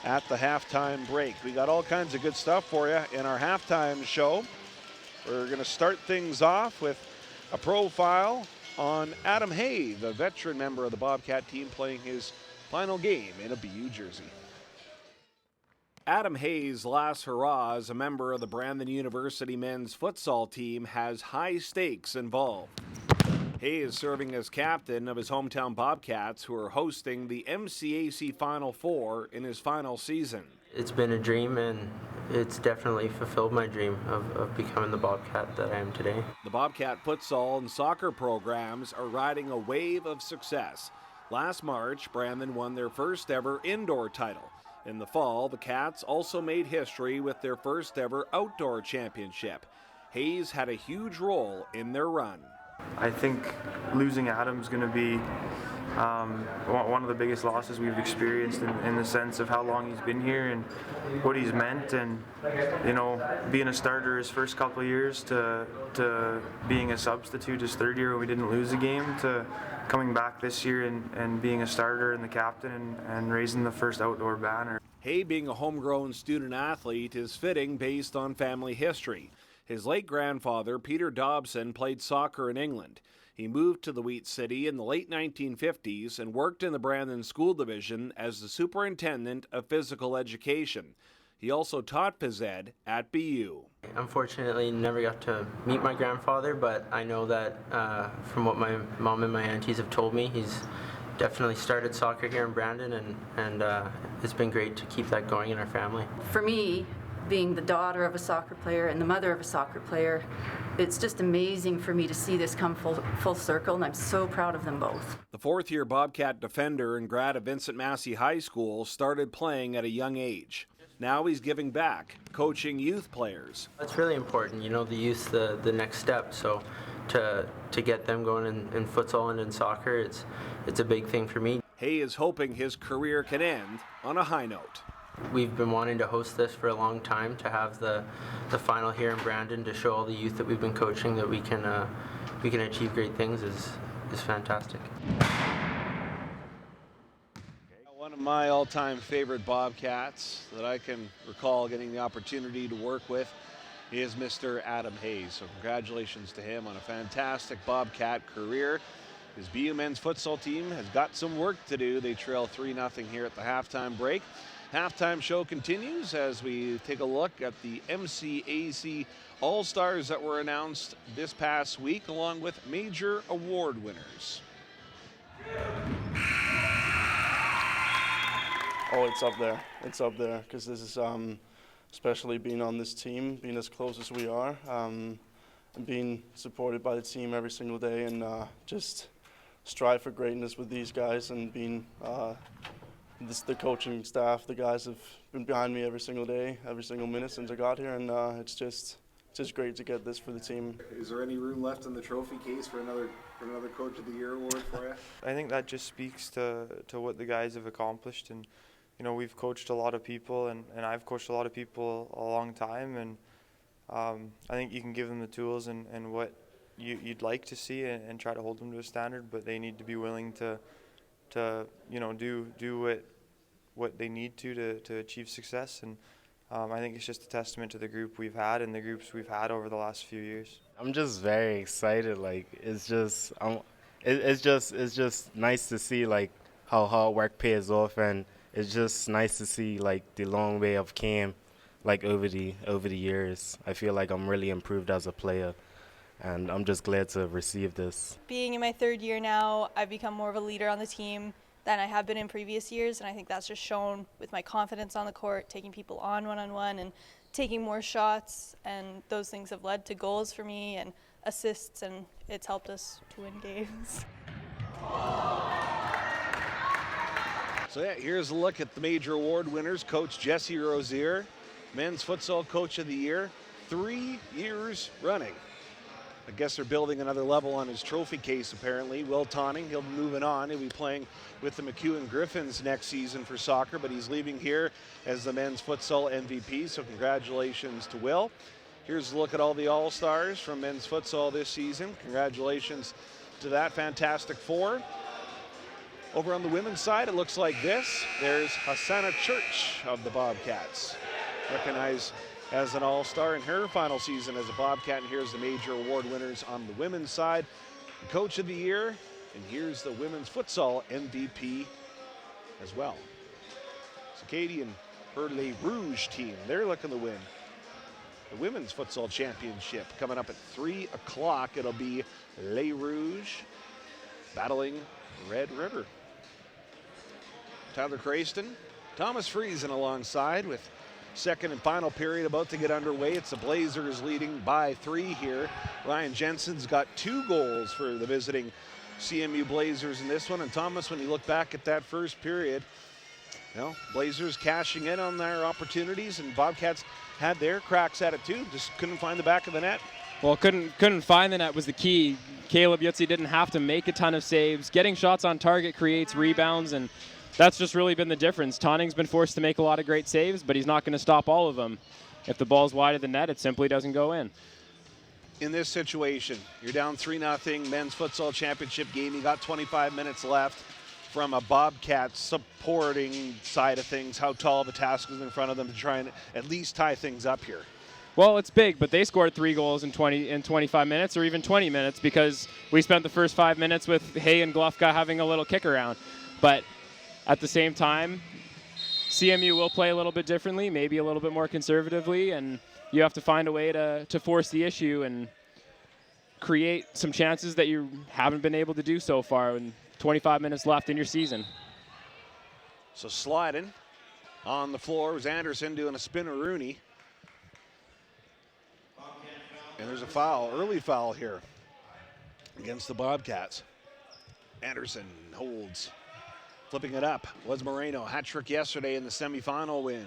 at the halftime break. We got all kinds of good stuff for you in our halftime show. We're going to start things off with a profile on Adam Hay, the veteran member of the Bobcat team playing his final game in a BU jersey. Adam Hay's last hurrah as a member of the Brandon University men's futsal team has high stakes involved. Hay is serving as captain of his hometown Bobcats, who are hosting the MCAC Final Four in his final season. It's been a dream, and it's definitely fulfilled my dream of becoming the Bobcat that I am today. The Bobcat futsal and soccer programs are riding a wave of success. Last March, Brandon won their first ever indoor title. In the fall, the Cats also made history with their first ever outdoor championship. Hayes had a huge role in their run. I think losing Adam's going to be one of the biggest losses we've experienced in the sense of how long he's been here and what he's meant, and you know, being a starter his first couple of years to being a substitute his third year when we didn't lose a game, to coming back this year and being a starter and the captain and raising the first outdoor banner. Hay, being a homegrown student athlete, is fitting based on family history. His late grandfather, Peter Dobson, played soccer in England. He moved to the Wheat City in the late 1950s and worked in the Brandon School Division as the superintendent of physical education. He also taught phys ed at BU. Unfortunately, never got to meet my grandfather, but I know that from what my mom and my aunties have told me, he's definitely started soccer here in Brandon, and it's been great to keep that going in our family. For me, being the daughter of a soccer player and the mother of a soccer player, it's just amazing for me to see this come full circle, and I'm so proud of them both. The fourth-year Bobcat defender and grad of Vincent Massey High School started playing at a young age. Now he's giving back, coaching youth players. It's really important, you know, the youth, the next step, so to get them going in futsal and in soccer, it's a big thing for me. Hay is hoping his career can end on a high note. We've been wanting to host this for a long time, to have the final here in Brandon, to show all the youth that we've been coaching that we can achieve great things is fantastic. One of my all-time favorite Bobcats that I can recall getting the opportunity to work with is Mr. Adam Hayes. So congratulations to him on a fantastic Bobcat career. His BU men's futsal team has got some work to do. They trail 3-0 here at the halftime break. Halftime show continues as we take a look at the MCAC All-Stars that were announced this past week, along with major award winners. Oh, it's up there. It's up there because this is, especially being on this team, being as close as we are, and being supported by the team every single day, and just strive for greatness with these guys, and being the coaching staff, the guys have been behind me every single day, every single minute since I got here, and it's just great to get this for the team. Is there any room left in the trophy case for another Coach of the Year award for you? I think that just speaks to what the guys have accomplished, and we've coached a lot of people, and I've coached a lot of people a long time, and I think you can give them the tools and what you'd like to see, and try to hold them to a standard, but they need to be willing to do what they need to achieve success, and I think it's just a testament to the group we've had and the groups we've had over the last few years. I'm just very excited. Like it's just nice to see like how hard work pays off, and it's just nice to see like the long way I've came like over the years. I feel like I'm really improved as a player, and I'm just glad to receive this. Being in my third year now, I've become more of a leader on the team than I have been in previous years, and I think that's just shown with my confidence on the court, taking people on one-on-one and taking more shots, and those things have led to goals for me and assists, and it's helped us to win games. So yeah, here's a look at the major award winners. Coach Jesse Rozier, Men's Futsal Coach of the Year, 3 years running. I guess they're building another level on his trophy case, apparently. Will Tonning, he'll be moving on. He'll be playing with the McEwen Griffins next season for soccer, but he's leaving here as the Men's Futsal MVP, so congratulations to Will. Here's a look at all the All-Stars from Men's Futsal this season. Congratulations to that fantastic four. Over on the women's side, it looks like this. There's Hassana Church of the Bobcats, recognized as an All-Star in her final season as a Bobcat. And here's the major award winners on the women's side. The Coach of the Year, and here's the Women's Futsal MVP as well. So Katie and her Les Rouge team, they're looking to win the Women's Futsal Championship. Coming up at 3 o'clock, it'll be Les Rouge battling Red River. Tyler Crayston, Thomas Friesen alongside with second and final period about to get underway. It's the Blazers leading by 3 here. Ryan Jensen's got 2 goals for the visiting CMU Blazers in this one. And Thomas, when you look back at that first period, Blazers cashing in on their opportunities, and Bobcats had their cracks at it too. Just couldn't find the back of the net. Well, couldn't find the net was the key. Caleb Yutzi didn't have to make a ton of saves. Getting shots on target creates rebounds, and that's just really been the difference. Tonning's been forced to make a lot of great saves, but he's not going to stop all of them. If the ball's wide of the net, it simply doesn't go in. In this situation, you're down 3-0, Men's Futsal Championship game. You got 25 minutes left. From a Bobcat supporting side of things, how tall the task is in front of them to try and at least tie things up here? Well, it's big, but they scored 3 goals in 25 minutes or even 20 minutes because we spent the first 5 minutes with Hay and Glufka having a little kick around. But at the same time, CMU will play a little bit differently, maybe a little bit more conservatively, and you have to find a way to force the issue and create some chances that you haven't been able to do so far. And 25 minutes left in your season. So sliding on the floor was Anderson doing a spin-a-rooney. And there's a foul, early foul here against the Bobcats. Anderson holds. Flipping it up was Moreno. Hat trick yesterday in the semifinal win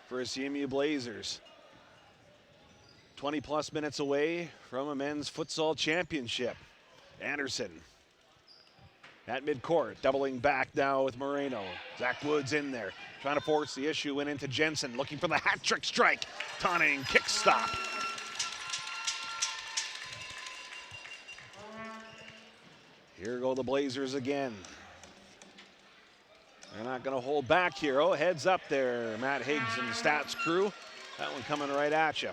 for his CMU Blazers. 20-plus minutes away from a men's futsal championship. Anderson at midcourt, doubling back now with Moreno. Zach Woods in there, trying to force the issue, went into Jensen, looking for the hat trick strike. Tonning, kick stop. Here go the Blazers again. They're not going to hold back here. Oh, heads up there, Matt Higgs and the Stats crew. That one coming right at you.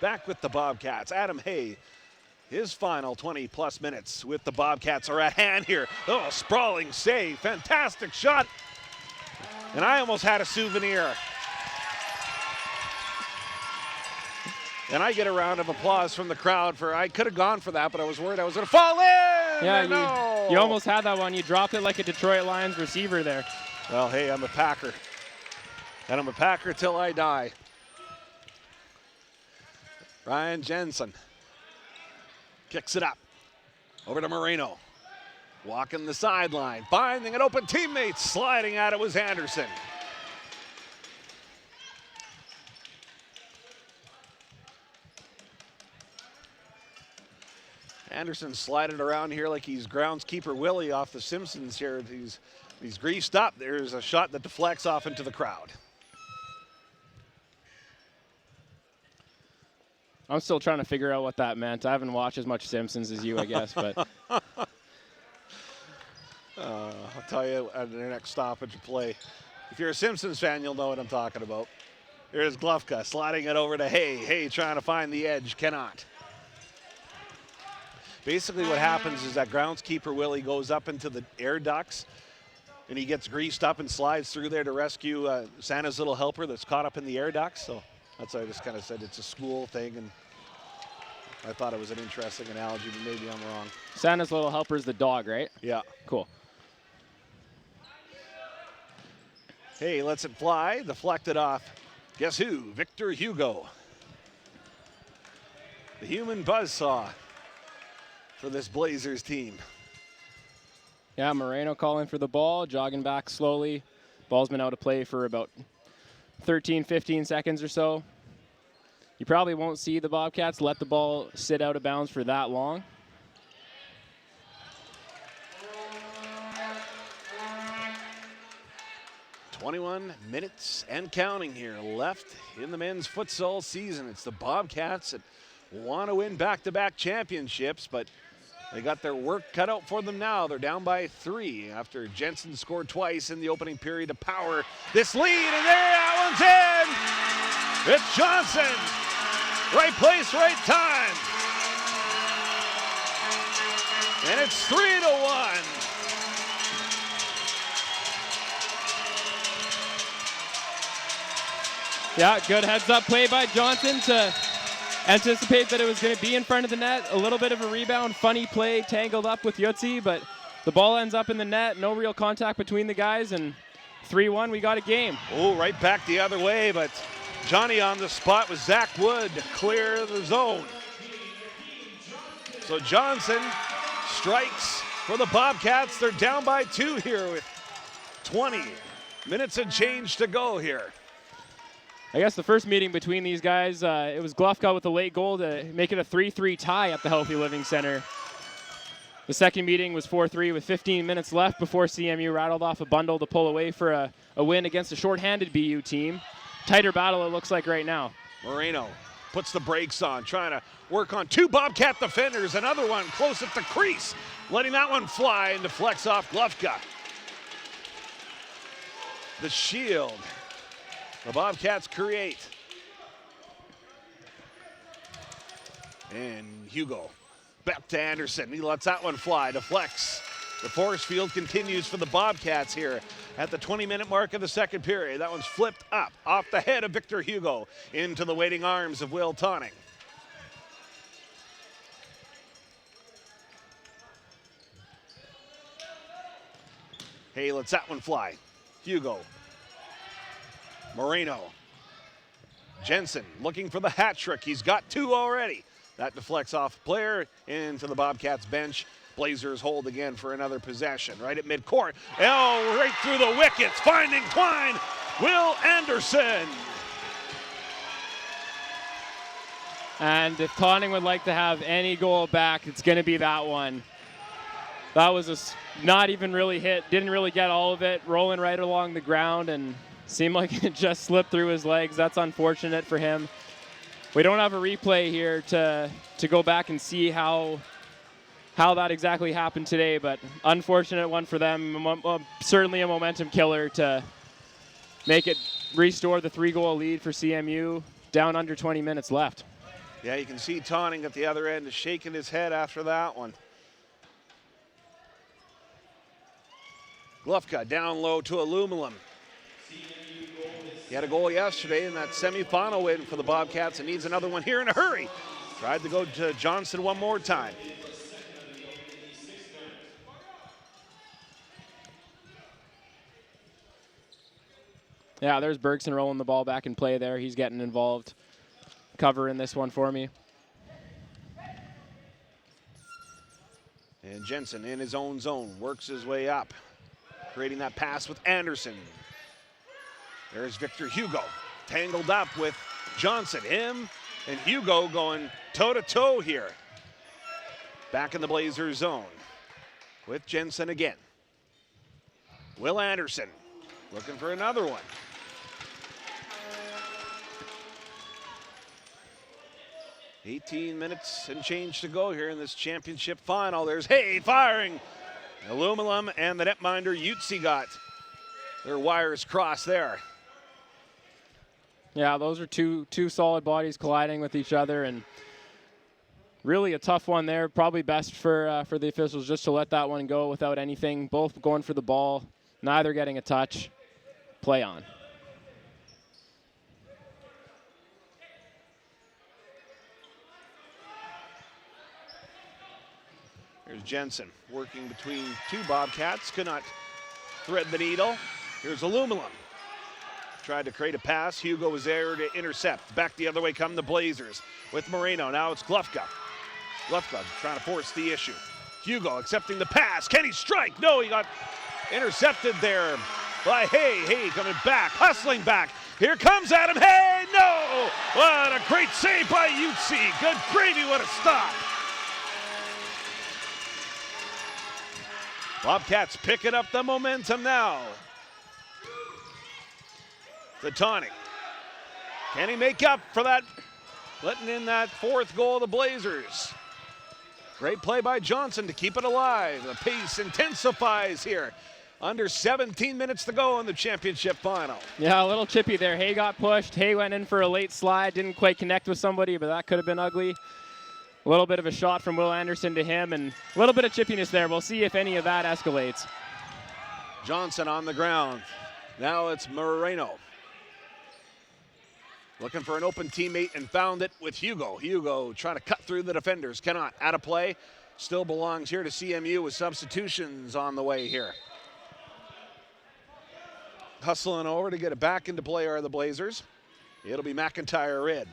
Back with the Bobcats, Adam Hay. His final 20-plus minutes with the Bobcats are at hand here. Oh, sprawling save, fantastic shot. And I almost had a souvenir. And I get a round of applause from the crowd for, I could have gone for that, but I was worried I was going to fall in. Yeah, you almost had that one. You dropped it like a Detroit Lions receiver there. Well, hey, I'm a Packer. And I'm a Packer till I die. Ryan Jensen kicks it up. Over to Moreno. Walking the sideline, finding an open teammate. Sliding at it was Anderson. Anderson slided around here like he's groundskeeper Willie off The Simpsons here. He's greased up. There's a shot that deflects off into the crowd. I'm still trying to figure out what that meant. I haven't watched as much Simpsons as you, I guess, but. I'll tell you at the next stoppage of play. If you're a Simpsons fan, you'll know what I'm talking about. Here's Glufka sliding it over to Hay. Hay trying to find the edge, cannot. Basically what happens is that groundskeeper Willie goes up into the air ducts and he gets greased up and slides through there to rescue Santa's little helper that's caught up in the air ducts. So that's why I just kind of said it's a school thing, and I thought it was an interesting analogy, but maybe I'm wrong. Santa's little helper is the dog, right? Yeah. Cool. Hey, lets it fly, deflected off. Guess who? Victor Hugo. The human buzzsaw for this Blazers team. Yeah, Moreno calling for the ball, jogging back slowly. Ball's been out of play for about 13, 15 seconds or so. You probably won't see the Bobcats let the ball sit out of bounds for that long. "21 minutes and counting here left in the men's futsal season. It's the Bobcats that want to win back-to-back championships, but they got their work cut out for them now. They're down by 3 after Jensen scored twice in the opening period to power this lead, and there, that one's in! It's Johnson. Right place, right time. And it's 3-1. Yeah, good heads-up play by Johnson to anticipate that it was going to be in front of the net. A little bit of a rebound, funny play, tangled up with Yutzi, but the ball ends up in the net. No real contact between the guys, and 3-1, we got a game. Oh, right back the other way, but Johnny on the spot with Zach Wood to clear the zone. So Johnson strikes for the Bobcats. They're down by 2 here with 20 minutes and change to go here. I guess the first meeting between these guys, it was Glufka with a late goal to make it a 3-3 tie at the Healthy Living Center. The second meeting was 4-3 with 15 minutes left before CMU rattled off a bundle to pull away for a win against a shorthanded BU team. Tighter battle it looks like right now. Moreno puts the brakes on, trying to work on 2 Bobcat defenders. Another one close at the crease, letting that one fly and deflects off Glufka. The shield. The Bobcats create. And Hugo back to Anderson. He lets that one fly, deflects. The force field continues for the Bobcats here at the 20-minute mark of the second period. That one's flipped up off the head of Victor Hugo into the waiting arms of Will Tonning. Hey, lets that one fly. Hugo. Moreno. Jensen looking for the hat trick. He's got 2 already. That deflects off a player into the Bobcats bench. Blazers hold again for another possession. Right at midcourt. Oh, right through the wickets. Finding Twine. Will Anderson. And if Tonning would like to have any goal back, it's going to be that one. That was not even really hit. Didn't really get all of it. Rolling right along the ground and seemed like it just slipped through his legs. That's unfortunate for him. We don't have a replay here to go back and see how that exactly happened today, but unfortunate one for them. Certainly a momentum killer to make it restore the 3-goal lead for CMU. Down under 20 minutes left. Yeah, you can see Tonning at the other end is shaking his head after that one. Glufka down low to Aluminum. He had a goal yesterday in that semifinal win for the Bobcats and needs another one here in a hurry. Tried to go to Johnson one more time. Yeah, there's Bergson rolling the ball back in play there. He's getting involved, covering this one for me. And Jensen in his own zone, works his way up, creating that pass with Anderson. There's Victor Hugo, tangled up with Johnson. Him and Hugo going toe-to-toe here. Back in the Blazers zone with Jensen again. Will Anderson looking for another one. "18 minutes and change to go here in this championship final." There's Hay firing. Aluminum and the netminder Utsi got their wires crossed there. Yeah, those are two solid bodies colliding with each other, and really a tough one there. Probably best for the officials just to let that one go without anything. Both going for the ball, neither getting a touch. Play on. Here's Jensen working between two Bobcats. Could not thread the needle. Here's Aluminum. Tried to create a pass. Hugo was there to intercept. Back the other way come the Blazers with Moreno. Now it's Glufka. Glufka trying to force the issue. Hugo accepting the pass. Can he strike? No, he got intercepted there by Hay. Hay coming back, hustling back. Here comes Adam Hay. No! What a great save by Utsi. Good gravy, what a stop. Bobcats picking up the momentum now. The Tawny. Can he make up for that, letting in that fourth goal of the Blazers? Great play by Johnson to keep it alive. The pace intensifies here. Under 17 minutes to go in the championship final. Yeah, a little chippy there. Hay got pushed. Hay went in for a late slide. Didn't quite connect with somebody, but that could have been ugly. A little bit of a shot from Will Anderson to him, and a little bit of chippiness there. We'll see if any of that escalates. Johnson on the ground. Now it's Moreno. Looking for an open teammate and found it with Hugo. Hugo trying to cut through the defenders. Cannot. Out of play. Still belongs here to CMU with substitutions on the way here. Hustling over to get it back into play are the Blazers. It'll be McIntyre Red.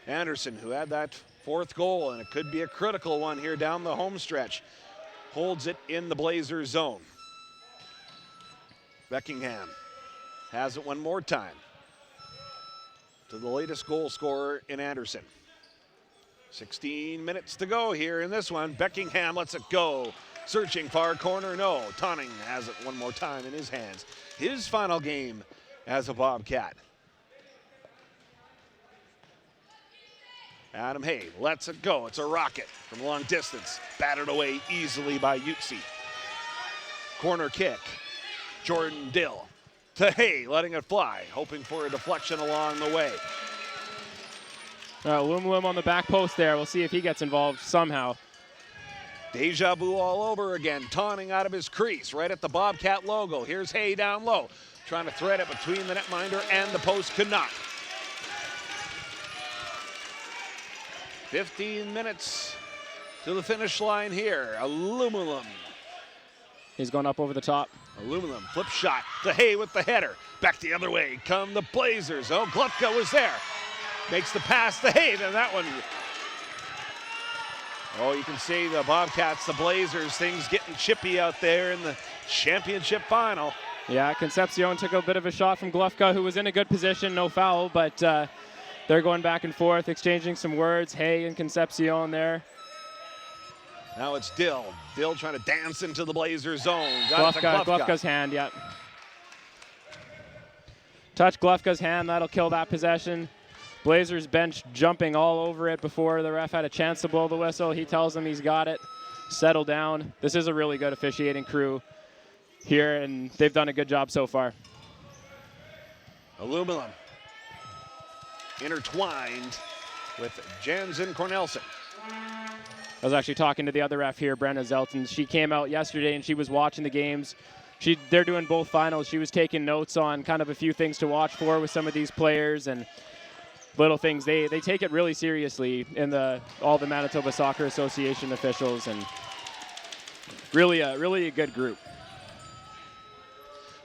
Anderson, who had that fourth goal, and it could be a critical one here down the home stretch, holds it in the Blazers zone. Beckingham has it one more time to the latest goal scorer in Anderson. 16 minutes to go here in this one. Beckingham lets it go. Searching far corner, no. Tonning has it one more time in his hands. His final game as a Bobcat. Adam Hay lets it go. It's a rocket from long distance. Batted away easily by Utsi. Corner kick. Jordan Dill to Hay, letting it fly, hoping for a deflection along the way. Lumlum on the back post there. We'll see if he gets involved somehow. Deja vu all over again. Taunting out of his crease right at the Bobcat logo. Here's Hay down low, trying to thread it between the netminder and the post. Could not. 15 minutes to the finish line here. Aluminum. He's going up over the top. Aluminum flip shot to Hay with the header. Back the other way come the Blazers. Oh, Glupka was there. Makes the pass to Hay. Then that one. Oh, you can see the Bobcats, the Blazers, things getting chippy out there in the championship final. Yeah, Concepcion took a bit of a shot from Glufka, who was in a good position, no foul, but they're going back and forth, exchanging some words. Hay and Concepcion there. Now it's Dill. Dill trying to dance into the Blazers zone. Glufka's hand, yep. Touch Glufka's hand, that'll kill that possession. Blazers bench jumping all over it before the ref had a chance to blow the whistle. He tells them he's got it. Settle down. This is a really good officiating crew here, and they've done a good job so far. Aluminum intertwined with Jansen Cornelsen. I was actually talking to the other ref here, Brenna Zelton. She came out yesterday and she was watching the games. They're doing both finals. She was taking notes on kind of a few things to watch for with some of these players and little things. They take it really seriously in all the Manitoba Soccer Association officials, and really a good group.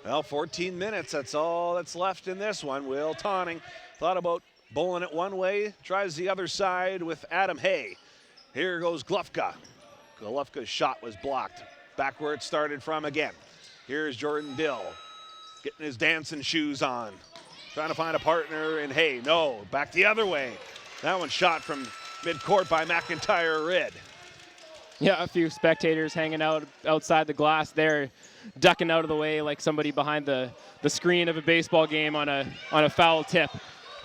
Well, 14 minutes, that's all that's left in this one. Will Tonning thought about bowling it one way, tries the other side with Adam Hay. Here goes Glufka. Glufka's shot was blocked. Back where it started from again. Here's Jordan Dill, getting his dancing shoes on. Trying to find a partner in Hay. No, back the other way. That one shot from midcourt by McIntyre Rid. Yeah, a few spectators hanging out outside the glass there, ducking out of the way like somebody behind the screen of a baseball game on a foul tip.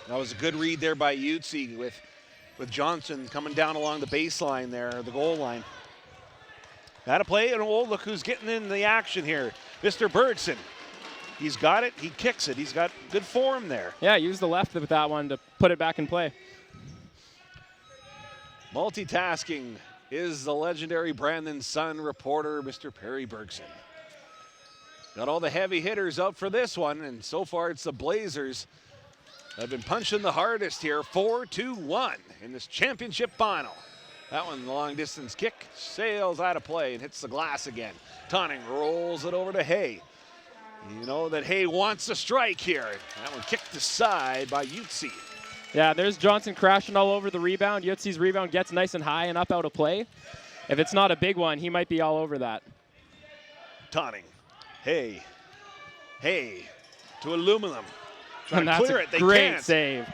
That was a good read there by Utsi with Johnson coming down along the baseline there, the goal line. Got to play, and oh, look who's getting in the action here. Mr. Bergson. He's got it, he kicks it. He's got good form there. Yeah, use the left with that one to put it back in play. Multitasking is the legendary Brandon Sun reporter, Mr. Perry Bergson. Got all the heavy hitters out for this one, and so far it's the Blazers that have been punching the hardest here, 4-2-1 in this championship final. That one, the long distance kick, sails out of play and hits the glass again. Tonning rolls it over to Hay. You know that Hay wants to strike here. That one kicked aside by Utsi. Yeah, there's Johnson crashing all over the rebound. Yutsi's rebound gets nice and high and up out of play. If it's not a big one, he might be all over that. Tonning. Hay to Aluminum. Trying And to that's clear a it. They great can't. save.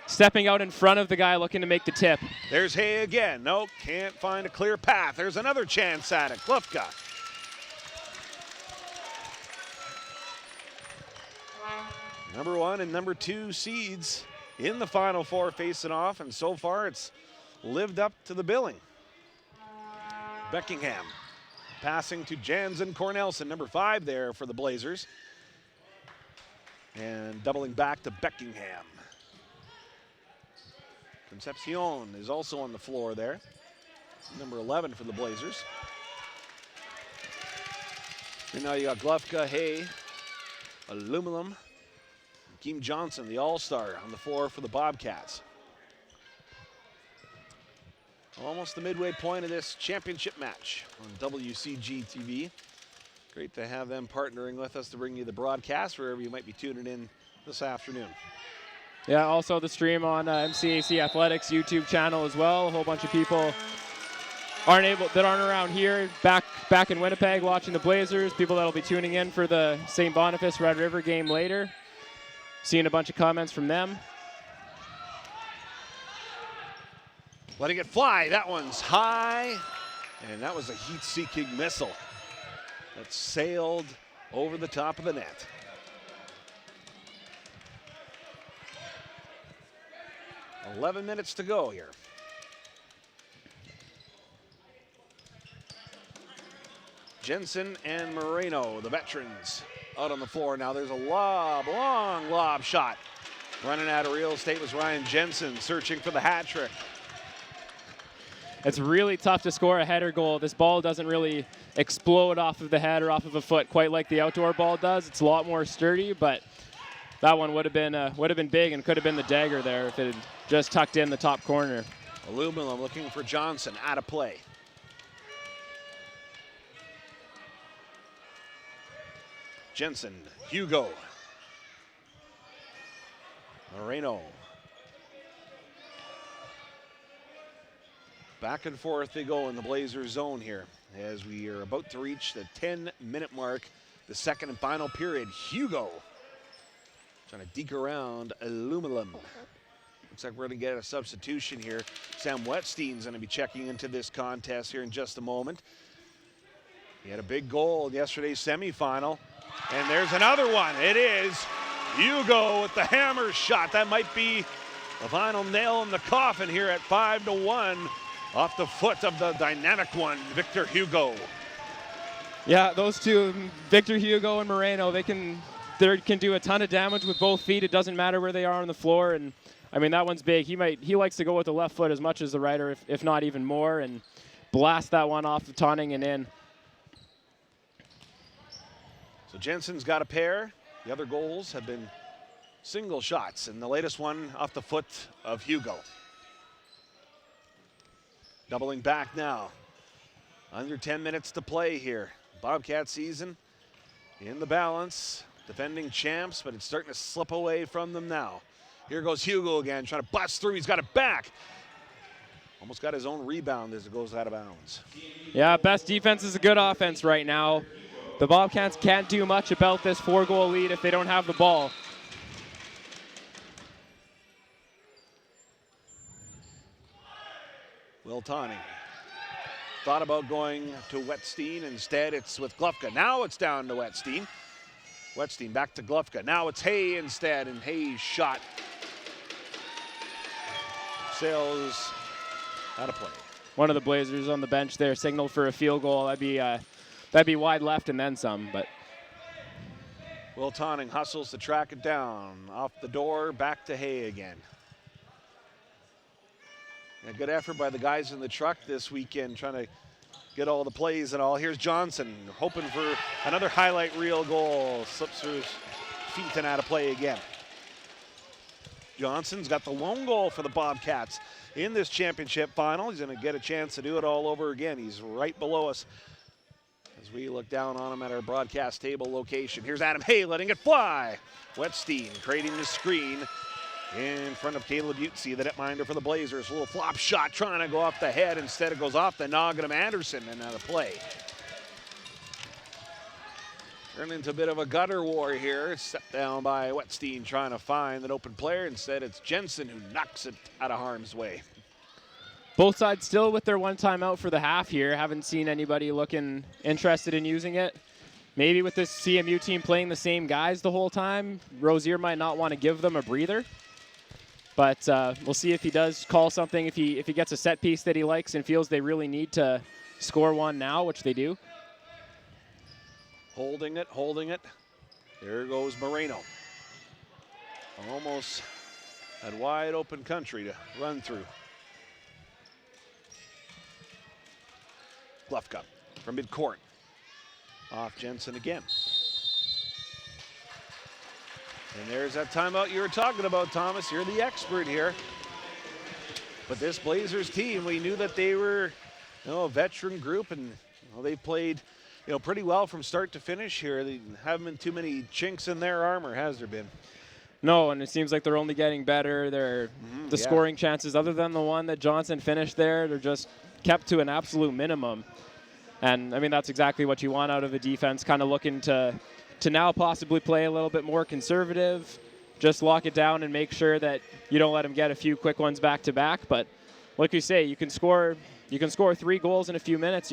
Stepping out in front of the guy looking to make the tip. There's Hay again. Nope, can't find a clear path. There's another chance at it. Glufka. Number 1 and number 2 seeds in the Final Four facing off, and so far it's lived up to the billing. Beckingham passing to Jansen Cornelson, number 5 there for the Blazers. And doubling back to Beckingham. Concepcion is also on the floor there. Number 11 for the Blazers. And now you got Glufka, Hay, Aluminum, Keem Johnson, the all-star, on the floor for the Bobcats. Almost the midway point of this championship match on WCG TV. Great to have them partnering with us to bring you the broadcast wherever you might be tuning in this afternoon. Yeah, also the stream on MCAC Athletics YouTube channel as well. A whole bunch of people that aren't around here, back in Winnipeg watching the Blazers. People that'll be tuning in for the St. Boniface Red River game later. Seeing a bunch of comments from them. Letting it fly, that one's high, and that was a heat-seeking missile that sailed over the top of the net. "11 minutes to go here. Jensen and Moreno, the veterans, out on the floor. Now there's a lob, long lob shot. Running out of real estate was Ryan Jensen, searching for the hat trick. It's really tough to score a header goal. This ball doesn't really explode off of the head or off of a foot quite like the outdoor ball does. It's a lot more sturdy, but that one would have been big and could have been the dagger there if it had just tucked in the top corner. Aluminum looking for Johnson, out of play. Jensen, Hugo. Moreno. Back and forth they go in the Blazers zone here as we are about to reach the 10-minute mark, the second and final period. Hugo trying to deke around Aluminum. Looks like we're going to get a substitution here. Sam Wetstein's going to be checking into this contest here in just a moment. He had a big goal in yesterday's semifinal. And there's another one. It is Hugo with the hammer shot. That might be the final nail in the coffin here at 5-1 off the foot of the dynamic one, Victor Hugo. Yeah, those two, Victor Hugo and Moreno, they can do a ton of damage with both feet. It doesn't matter where they are on the floor. And I mean, that one's big. He likes to go with the left foot as much as the right, or if not even more, and blast that one off the Tonning and in. So Jensen's got a pair. The other goals have been single shots, and the latest one off the foot of Hugo. Doubling back now. Under 10 minutes to play here. Bobcat season in the balance, defending champs, but it's starting to slip away from them now. Here goes Hugo again, trying to bust through. He's got it back. Almost got his own rebound as it goes out of bounds. Yeah, best defense is a good offense right now. The Bobcats can't do much about this 4-goal lead if they don't have the ball. Will Tawny thought about going to Wetstein. Instead, it's with Glufka. Now it's down to Wetstein. Wetstein back to Glufka. Now it's Hay instead, and Hay's shot sails out of play. One of the Blazers on the bench there signaled for a field goal. That'd be wide left and then some, but. Will Tonning hustles to track it down. Off the door, back to Hay again. A good effort by the guys in the truck this weekend, trying to get all the plays and all. Here's Johnson, hoping for another highlight reel goal. Slips through his feet and out of play again. Johnson's got the lone goal for the Bobcats in this championship final. He's going to get a chance to do it all over again. He's right below us as we look down on him at our broadcast table location. Here's Adam Hay letting it fly. Wetstein creating the screen in front of Caleb Utsi, the netminder for the Blazers. A little flop shot trying to go off the head. Instead, it goes off the noggin of Anderson and out of play. Turned into a bit of a gutter war here. Set down by Wetstein trying to find an open player. Instead, it's Jensen who knocks it out of harm's way. Both sides still with their one timeout for the half here. Haven't seen anybody looking interested in using it. Maybe with this CMU team playing the same guys the whole time, Rozier might not want to give them a breather. But we'll see if he does call something, if he gets a set piece that he likes and feels they really need to score one now, which they do. Holding it. There goes Moreno. Almost had wide open country to run through. Glufka from midcourt. Off Jensen again. And there's that timeout you were talking about, Thomas. You're the expert here. But this Blazers team, we knew that they were, a veteran group, and they played, pretty well from start to finish here. There haven't been too many chinks in their armor, has there been? No, and it seems like they're only getting better. The scoring chances, other than the one that Johnson finished there, they're just kept to an absolute minimum. And, that's exactly what you want out of a defense, kind of looking to now possibly play a little bit more conservative, just lock it down and make sure that you don't let them get a few quick ones back to back. But like you say, you can score 3 goals in a few minutes.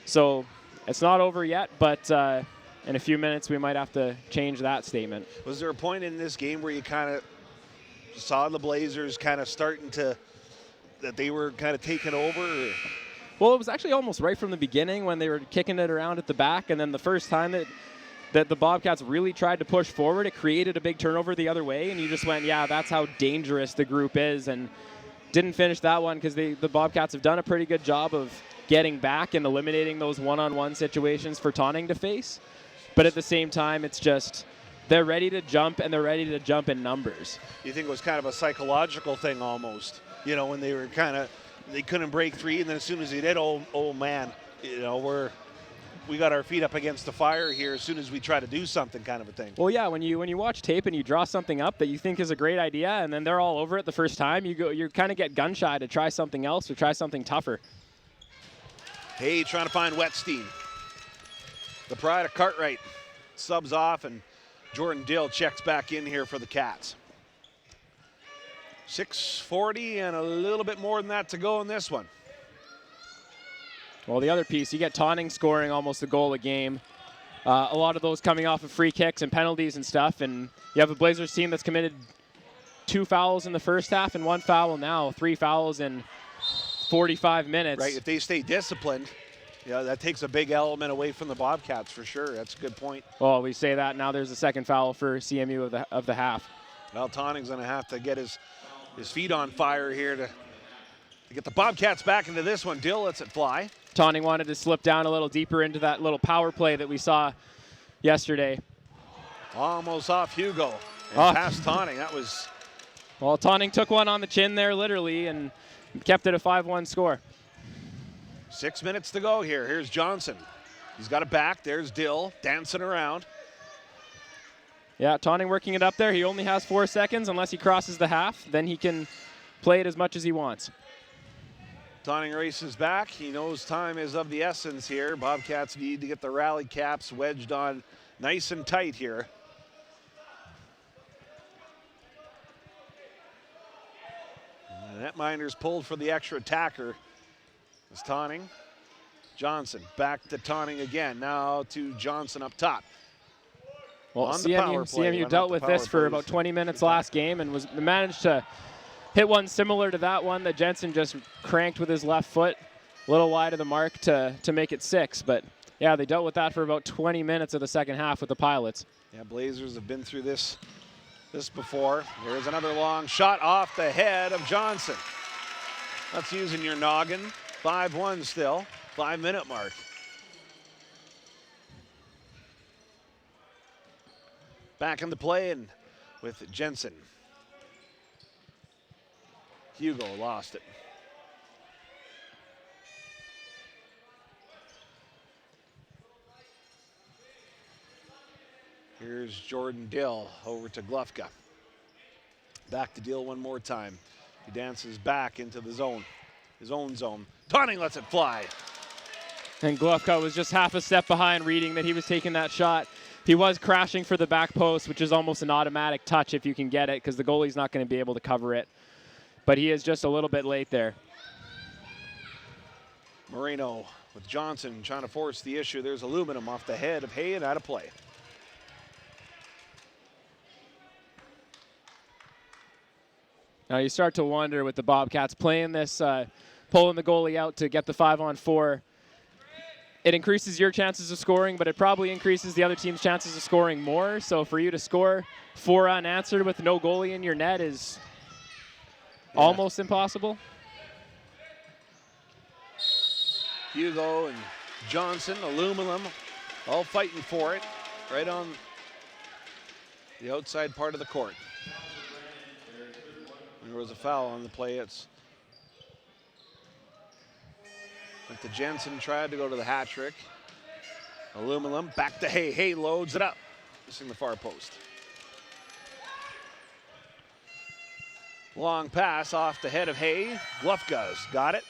So it's not over yet, but in a few minutes we might have to change that statement. Was there a point in this game where you kind of saw the Blazers kind of starting to, that they were kind of taking over? Or? Well, it was actually almost right from the beginning when they were kicking it around at the back, and then the first time that the Bobcats really tried to push forward, it created a big turnover the other way, and you just went, yeah, that's how dangerous the group is, and didn't finish that one because the Bobcats have done a pretty good job of getting back and eliminating those one-on-one situations for Tonning to face. But at the same time, it's just they're ready to jump, and they're ready to jump in numbers. You think it was kind of a psychological thing almost, when they were they couldn't break 3, and then as soon as they did, oh man, we got our feet up against the fire here as soon as we try to do something, kind of a thing. Well, yeah, when you watch tape and you draw something up that you think is a great idea, and then they're all over it the first time, you kind of get gun shy to try something else or try something tougher. Hey, trying to find Wetstein. The pride of Cartwright subs off, and Jordan Dill checks back in here for the Cats. 6:40 and a little bit more than that to go in this one. Well, the other piece, you get Tonning scoring almost a goal a game. A lot of those coming off of free kicks and penalties and stuff. And you have a Blazers team that's committed 2 fouls in the first half and 1 foul now, 3 fouls in 45 minutes. Right, if they stay disciplined, that takes a big element away from the Bobcats for sure. That's a good point. Well, we say that, now there's a second foul for CMU of the half. Well, Tonning's going to have to get his feet on fire here to get the Bobcats back into this one. Dill lets it fly. Tonning wanted to slip down a little deeper into that little power play that we saw yesterday. Almost off Hugo and past Tonning. That was... Well, Tonning took one on the chin there literally and kept it a 5-1 score. 6 minutes to go here. Here's Johnson. He's got it back. There's Dill dancing around. Yeah, Tonning working it up there. He only has 4 seconds unless he crosses the half. Then he can play it as much as he wants. Tonning races back. He knows time is of the essence here. Bobcats need to get the rally caps wedged on nice and tight here. And that Netminders pulled for the extra attacker. It's Tonning. Johnson back to Tonning again. Now to Johnson up top. Well, CMU dealt with this for about 20 minutes last game and managed to hit one similar to that one that Jensen just cranked with his left foot, a little wide of the mark to make it 6. But yeah, they dealt with that for about 20 minutes of the second half with the Pilots. Yeah, Blazers have been through this before. There's another long shot off the head of Johnson. That's using your noggin. 5-1 still, 5-minute mark. Back in the play and with Jensen. Hugo lost it. Here's Jordan Dill over to Glufka. Back to Dill one more time. He dances back into the zone, his own zone. Tonning lets it fly. And Glufka was just half a step behind, reading that he was taking that shot. He was crashing for the back post, which is almost an automatic touch if you can get it, because the goalie's not going to be able to cover it. But he is just a little bit late there. Moreno with Johnson trying to force the issue. There's aluminum off the head of Hay and out of play. Now you start to wonder with the Bobcats playing this, pulling the goalie out to get the 5-on-4. It increases your chances of scoring, but it probably increases the other team's chances of scoring more. So for you to score 4 unanswered with no goalie in your net is almost impossible. Hugo and Johnson, aluminum, all fighting for it right on the outside part of the court. There was a foul on the play. It's like the Jensen tried to go to the hat trick. Aluminum back to Hay. Hay loads it up, missing the far post. Long pass off the head of Hay. Glufka's got it.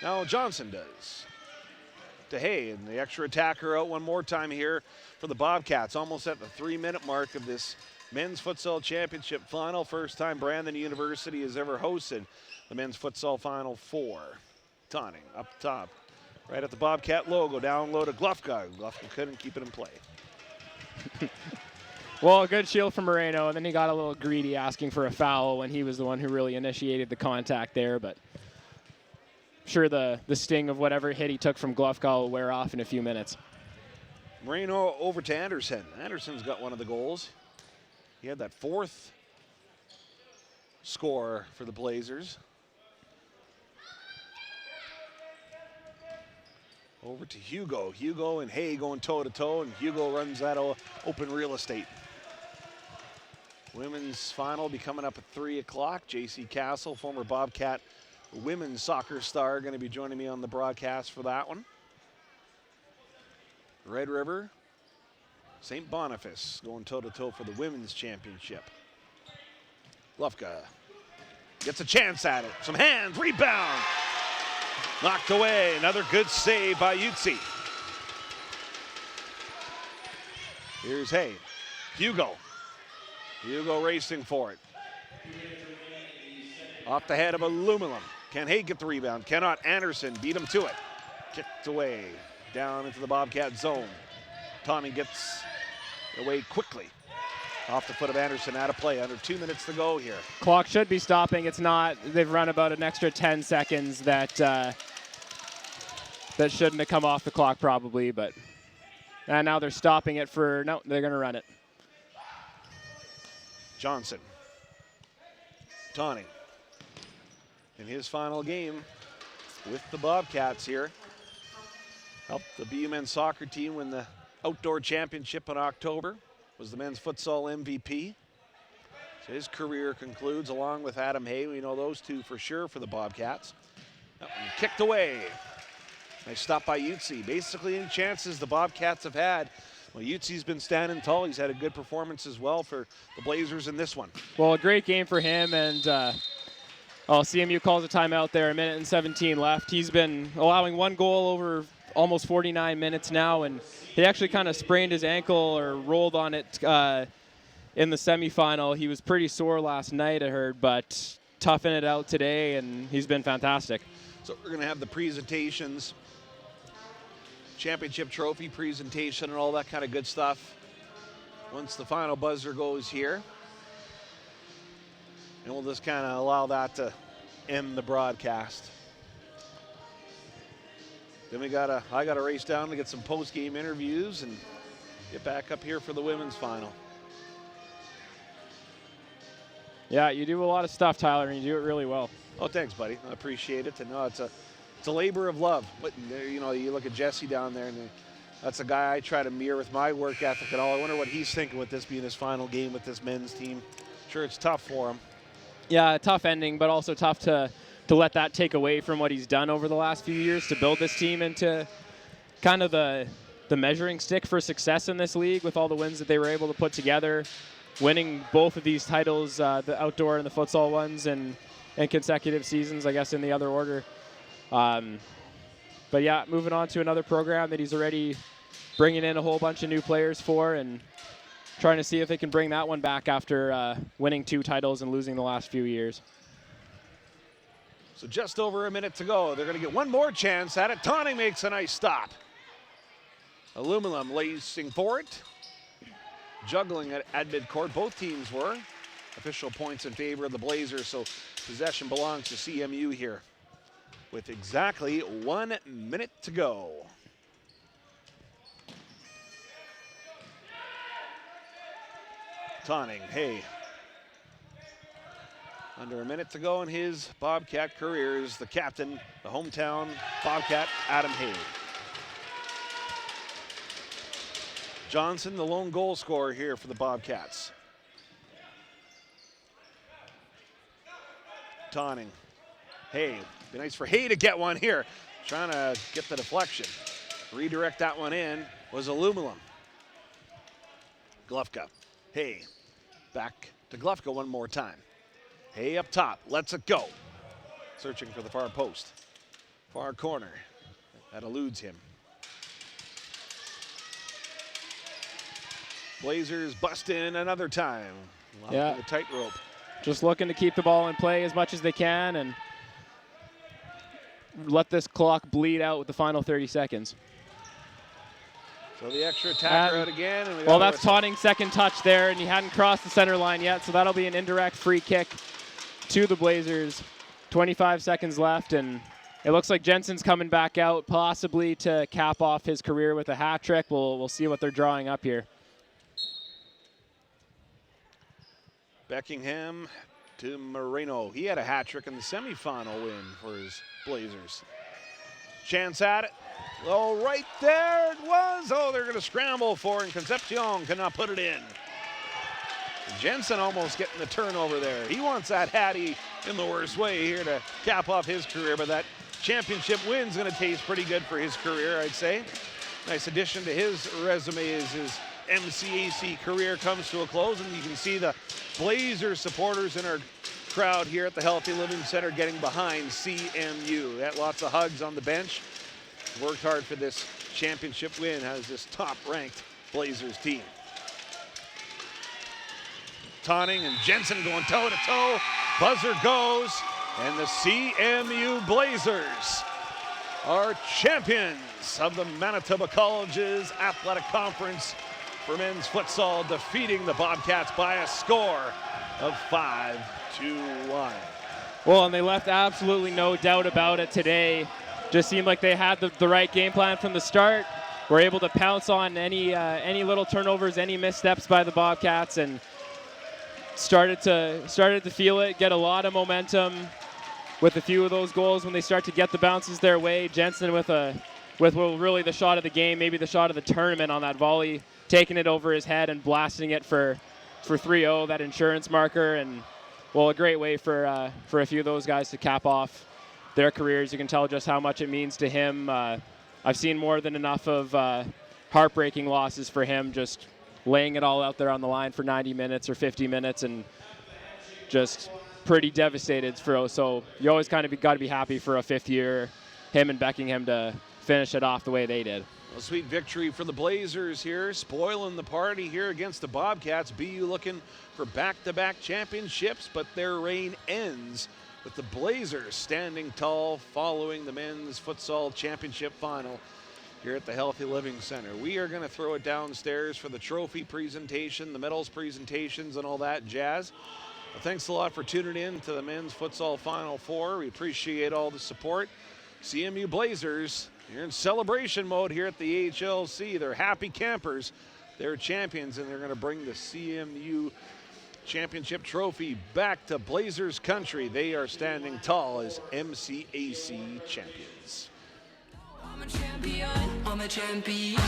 Now Johnson does. To Hay, and the extra attacker out one more time here for the Bobcats. Almost at the 3-minute mark of this Men's Futsal Championship final. First time Brandon University has ever hosted the Men's Futsal Final 4. Tonning up top, right at the Bobcat logo, down low to Glufka. Glufka couldn't keep it in play. Well, a good shield from Moreno, and then he got a little greedy asking for a foul when he was the one who really initiated the contact there, but I'm sure the sting of whatever hit he took from Glufka will wear off in a few minutes. Moreno over to Anderson. Anderson's got one of the goals. He had that 4th score for the Blazers. Over to Hugo. Hugo and Hay going toe-to-toe, and Hugo runs that open real estate. Women's final be coming up at 3 o'clock. J.C. Castle, former Bobcat women's soccer star, going to be joining me on the broadcast for that one. Red River, St. Boniface going toe-to-toe for the women's championship. Glufka gets a chance at it. Some hands, rebound. Knocked away, another good save by Utsi. Here's Hay. Hugo. Hugo racing for it. Off the head of aluminum. Can Hay get the rebound? Cannot. Anderson beat him to it. Kicked away, down into the Bobcat zone. Tommy gets away quickly. Off the foot of Anderson, out of play. Under 2 minutes to go here. Clock should be stopping. It's not. They've run about an extra 10 seconds that shouldn't have come off the clock probably, but and now they're stopping it for, no, they're going to run it. Johnson. Tawny. In his final game with the Bobcats here. Helped the BU men's soccer team win the outdoor championship in October. Was the men's futsal MVP. So his career concludes along with Adam Hay. We know those two for sure for the Bobcats. That one kicked away. Nice stop by Utsi. Basically, any chances the Bobcats have had. Well, Utsi's been standing tall. He's had a good performance as well for the Blazers in this one. Well, a great game for him, and CMU calls a timeout there, a minute and 17 left. He's been allowing one goal over almost 49 minutes now, and he actually kind of sprained his ankle or rolled on it in the semifinal. He was pretty sore last night, I heard, but toughing it out today, and he's been fantastic. So we're going to have the presentations, championship trophy presentation and all that kind of good stuff once the final buzzer goes here. And we'll just kind of allow that to end the broadcast. Then I gotta race down to get some post-game interviews and get back up here for the women's final. Yeah, you do a lot of stuff, Tyler, and you do it really well. Oh, thanks, buddy. I appreciate it. And no, it's a labor of love. But you know, you look at Jesse down there, and that's a guy I try to mirror with my work ethic and all. I wonder what he's thinking with this being his final game with this men's team. Sure, it's tough for him. Yeah, a tough ending, but also tough to let that take away from what he's done over the last few years to build this team into kind of the measuring stick for success in this league with all the wins that they were able to put together, winning both of these titles, the outdoor and the futsal ones, and consecutive seasons, I guess, in the other order. But yeah, moving on to another program that he's already bringing in a whole bunch of new players for, and trying to see if they can bring that one back after winning 2 titles and losing the last few years. So just over a minute to go. They're going to get one more chance at it. Tawny makes a nice stop. Aluminum lacing for it. Juggling at midcourt. Both teams were. Official points in favor of the Blazers, so possession belongs to CMU here with exactly 1 minute to go. Tawning, hey. Under a minute to go in his Bobcat career is the captain, the hometown Bobcat, Adam Hay. Johnson, the lone goal scorer here for the Bobcats. Tawning. Hay, be nice for Hay to get one here. Trying to get the deflection. Redirect that one in was Aluminum. Glufka. Hay, back to Glufka one more time. Hay up top, lets it go. Searching for the far post. Far corner, that eludes him. Blazers bust in another time. Yeah. The tightrope. Just looking to keep the ball in play as much as they can and let this clock bleed out with the final 30 seconds. So the extra attacker out again. And well, that's Tawnings's second touch there, and he hadn't crossed the center line yet, so that'll be an indirect free kick to the Blazers. 25 seconds left, and it looks like Jensen's coming back out, possibly to cap off his career with a hat trick. We'll see what they're drawing up here. Beckingham to Moreno. He had a hat trick in the semifinal win for his Blazers. Chance at it. Oh, right there it was. Oh, they're going to scramble for it, and Concepcion cannot put it in. Jensen almost getting the turnover there. He wants that hattie in the worst way here to cap off his career, but that championship win's going to taste pretty good for his career, I'd say. Nice addition to his resume as his MCAC career comes to a close, and you can see the Blazer supporters in our crowd here at the Healthy Living Center getting behind CMU. Got lots of hugs on the bench. Worked hard for this championship win, has this top-ranked Blazers team. Tawning and Jensen going toe-to-toe. Buzzer goes, and the CMU Blazers are champions of the Manitoba Colleges Athletic Conference for men's futsal, defeating the Bobcats by a score of 5-1. Well, and they left absolutely no doubt about it today. Just seemed like they had the right game plan from the start. Were able to pounce on any little turnovers, any missteps by the Bobcats, and started to feel it, get a lot of momentum with a few of those goals when they start to get the bounces their way. Jensen with really the shot of the game, maybe the shot of the tournament on that volley, taking it over his head and blasting it for 3-0, that insurance marker, and well, a great way for a few of those guys to cap off their careers. You can tell just how much it means to him I've seen more than enough of heartbreaking losses for him, just laying it all out there on the line for 90 minutes or 50 minutes and just pretty devastated. So you always kind of got to be happy for a fifth year, him and Beckingham, to finish it off the way they did. A sweet victory for the Blazers here, spoiling the party here against the Bobcats. BU looking for back-to-back championships, but their reign ends with the Blazers standing tall following the men's futsal championship final here at the Healthy Living Center. We are going to throw it downstairs for the trophy presentation, the medals presentations, and all that jazz. Well, thanks a lot for tuning in to the men's futsal Final Four. We appreciate all the support. CMU Blazers, you're in celebration mode here at the HLC. They're happy campers. They're champions, and they're going to bring the CMU championship trophy back to Blazers country. They are standing tall as MCAC champions. I'm a champion. I'm a champion.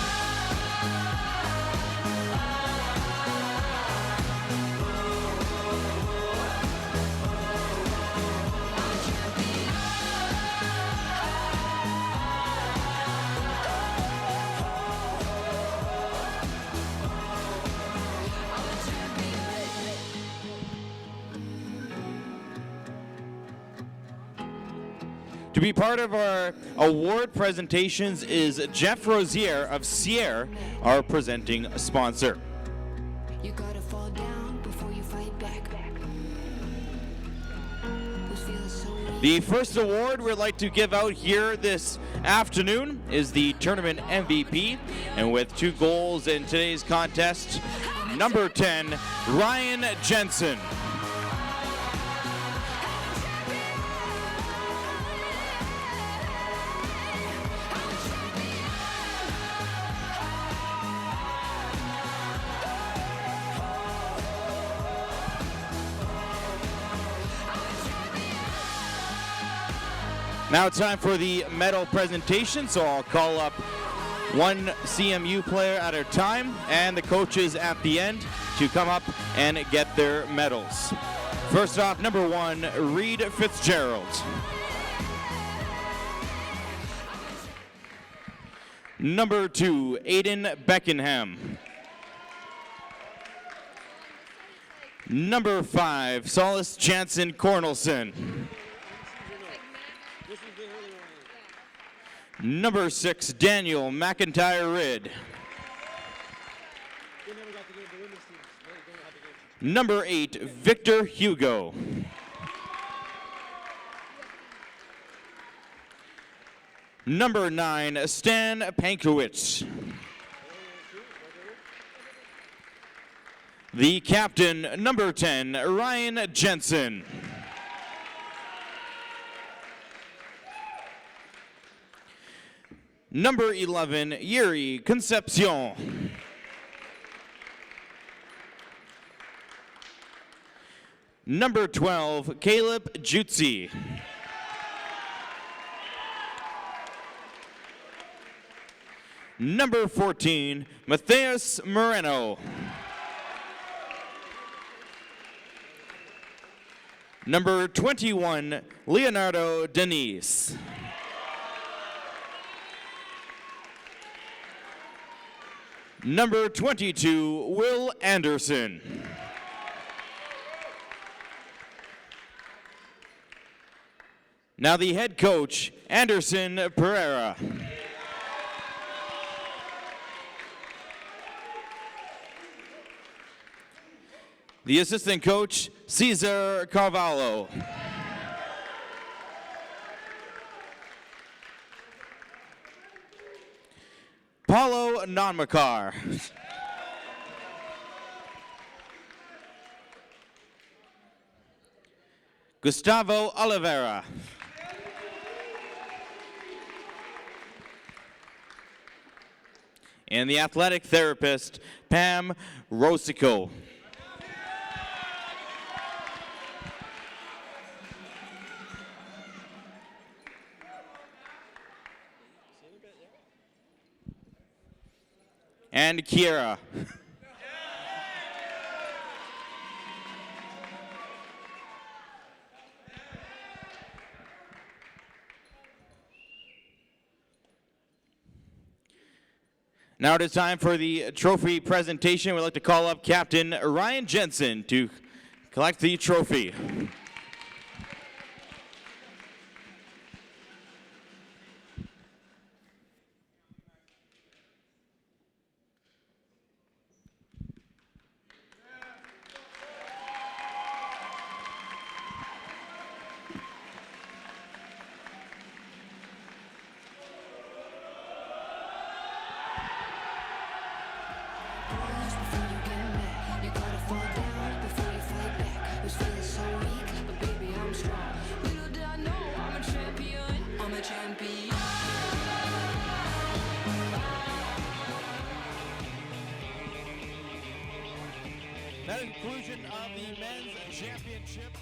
To be part of our award presentations is Jeff Rosier of Sierre, our presenting sponsor. You gotta fall down before you fight back. The first award we'd like to give out here this afternoon is the tournament MVP, and with 2 goals in today's contest, number 10, Ryan Jensen. Now it's time for the medal presentation, so I'll call up one CMU player at a time and the coaches at the end to come up and get their medals. First off, number 1, Reed Fitzgerald. Number 2, Aiden Beckenham. Number 5, Solace Jansen Cornelson. Number 6, Daniel McIntyre-Ridd. Number 8, Victor Hugo. Number 9, Stan Pankowitz. The captain, number 10, Ryan Jensen. Number 11, Yuri Concepcion. Number 12, Caleb Jutsi. Number 14, Matthias Moreno. Number 21, Leonardo Denise. Number 22, Will Anderson. Now the head coach, Anderson Pereira. The assistant coach, Cesar Carvalho. Paulo Nonmakar. Gustavo Oliveira. And the athletic therapist, Pam Rosico. And Kiera. Now it is time for the trophy presentation. We'd like to call up Captain Ryan Jensen to collect the trophy. That is the conclusion of the men's championship.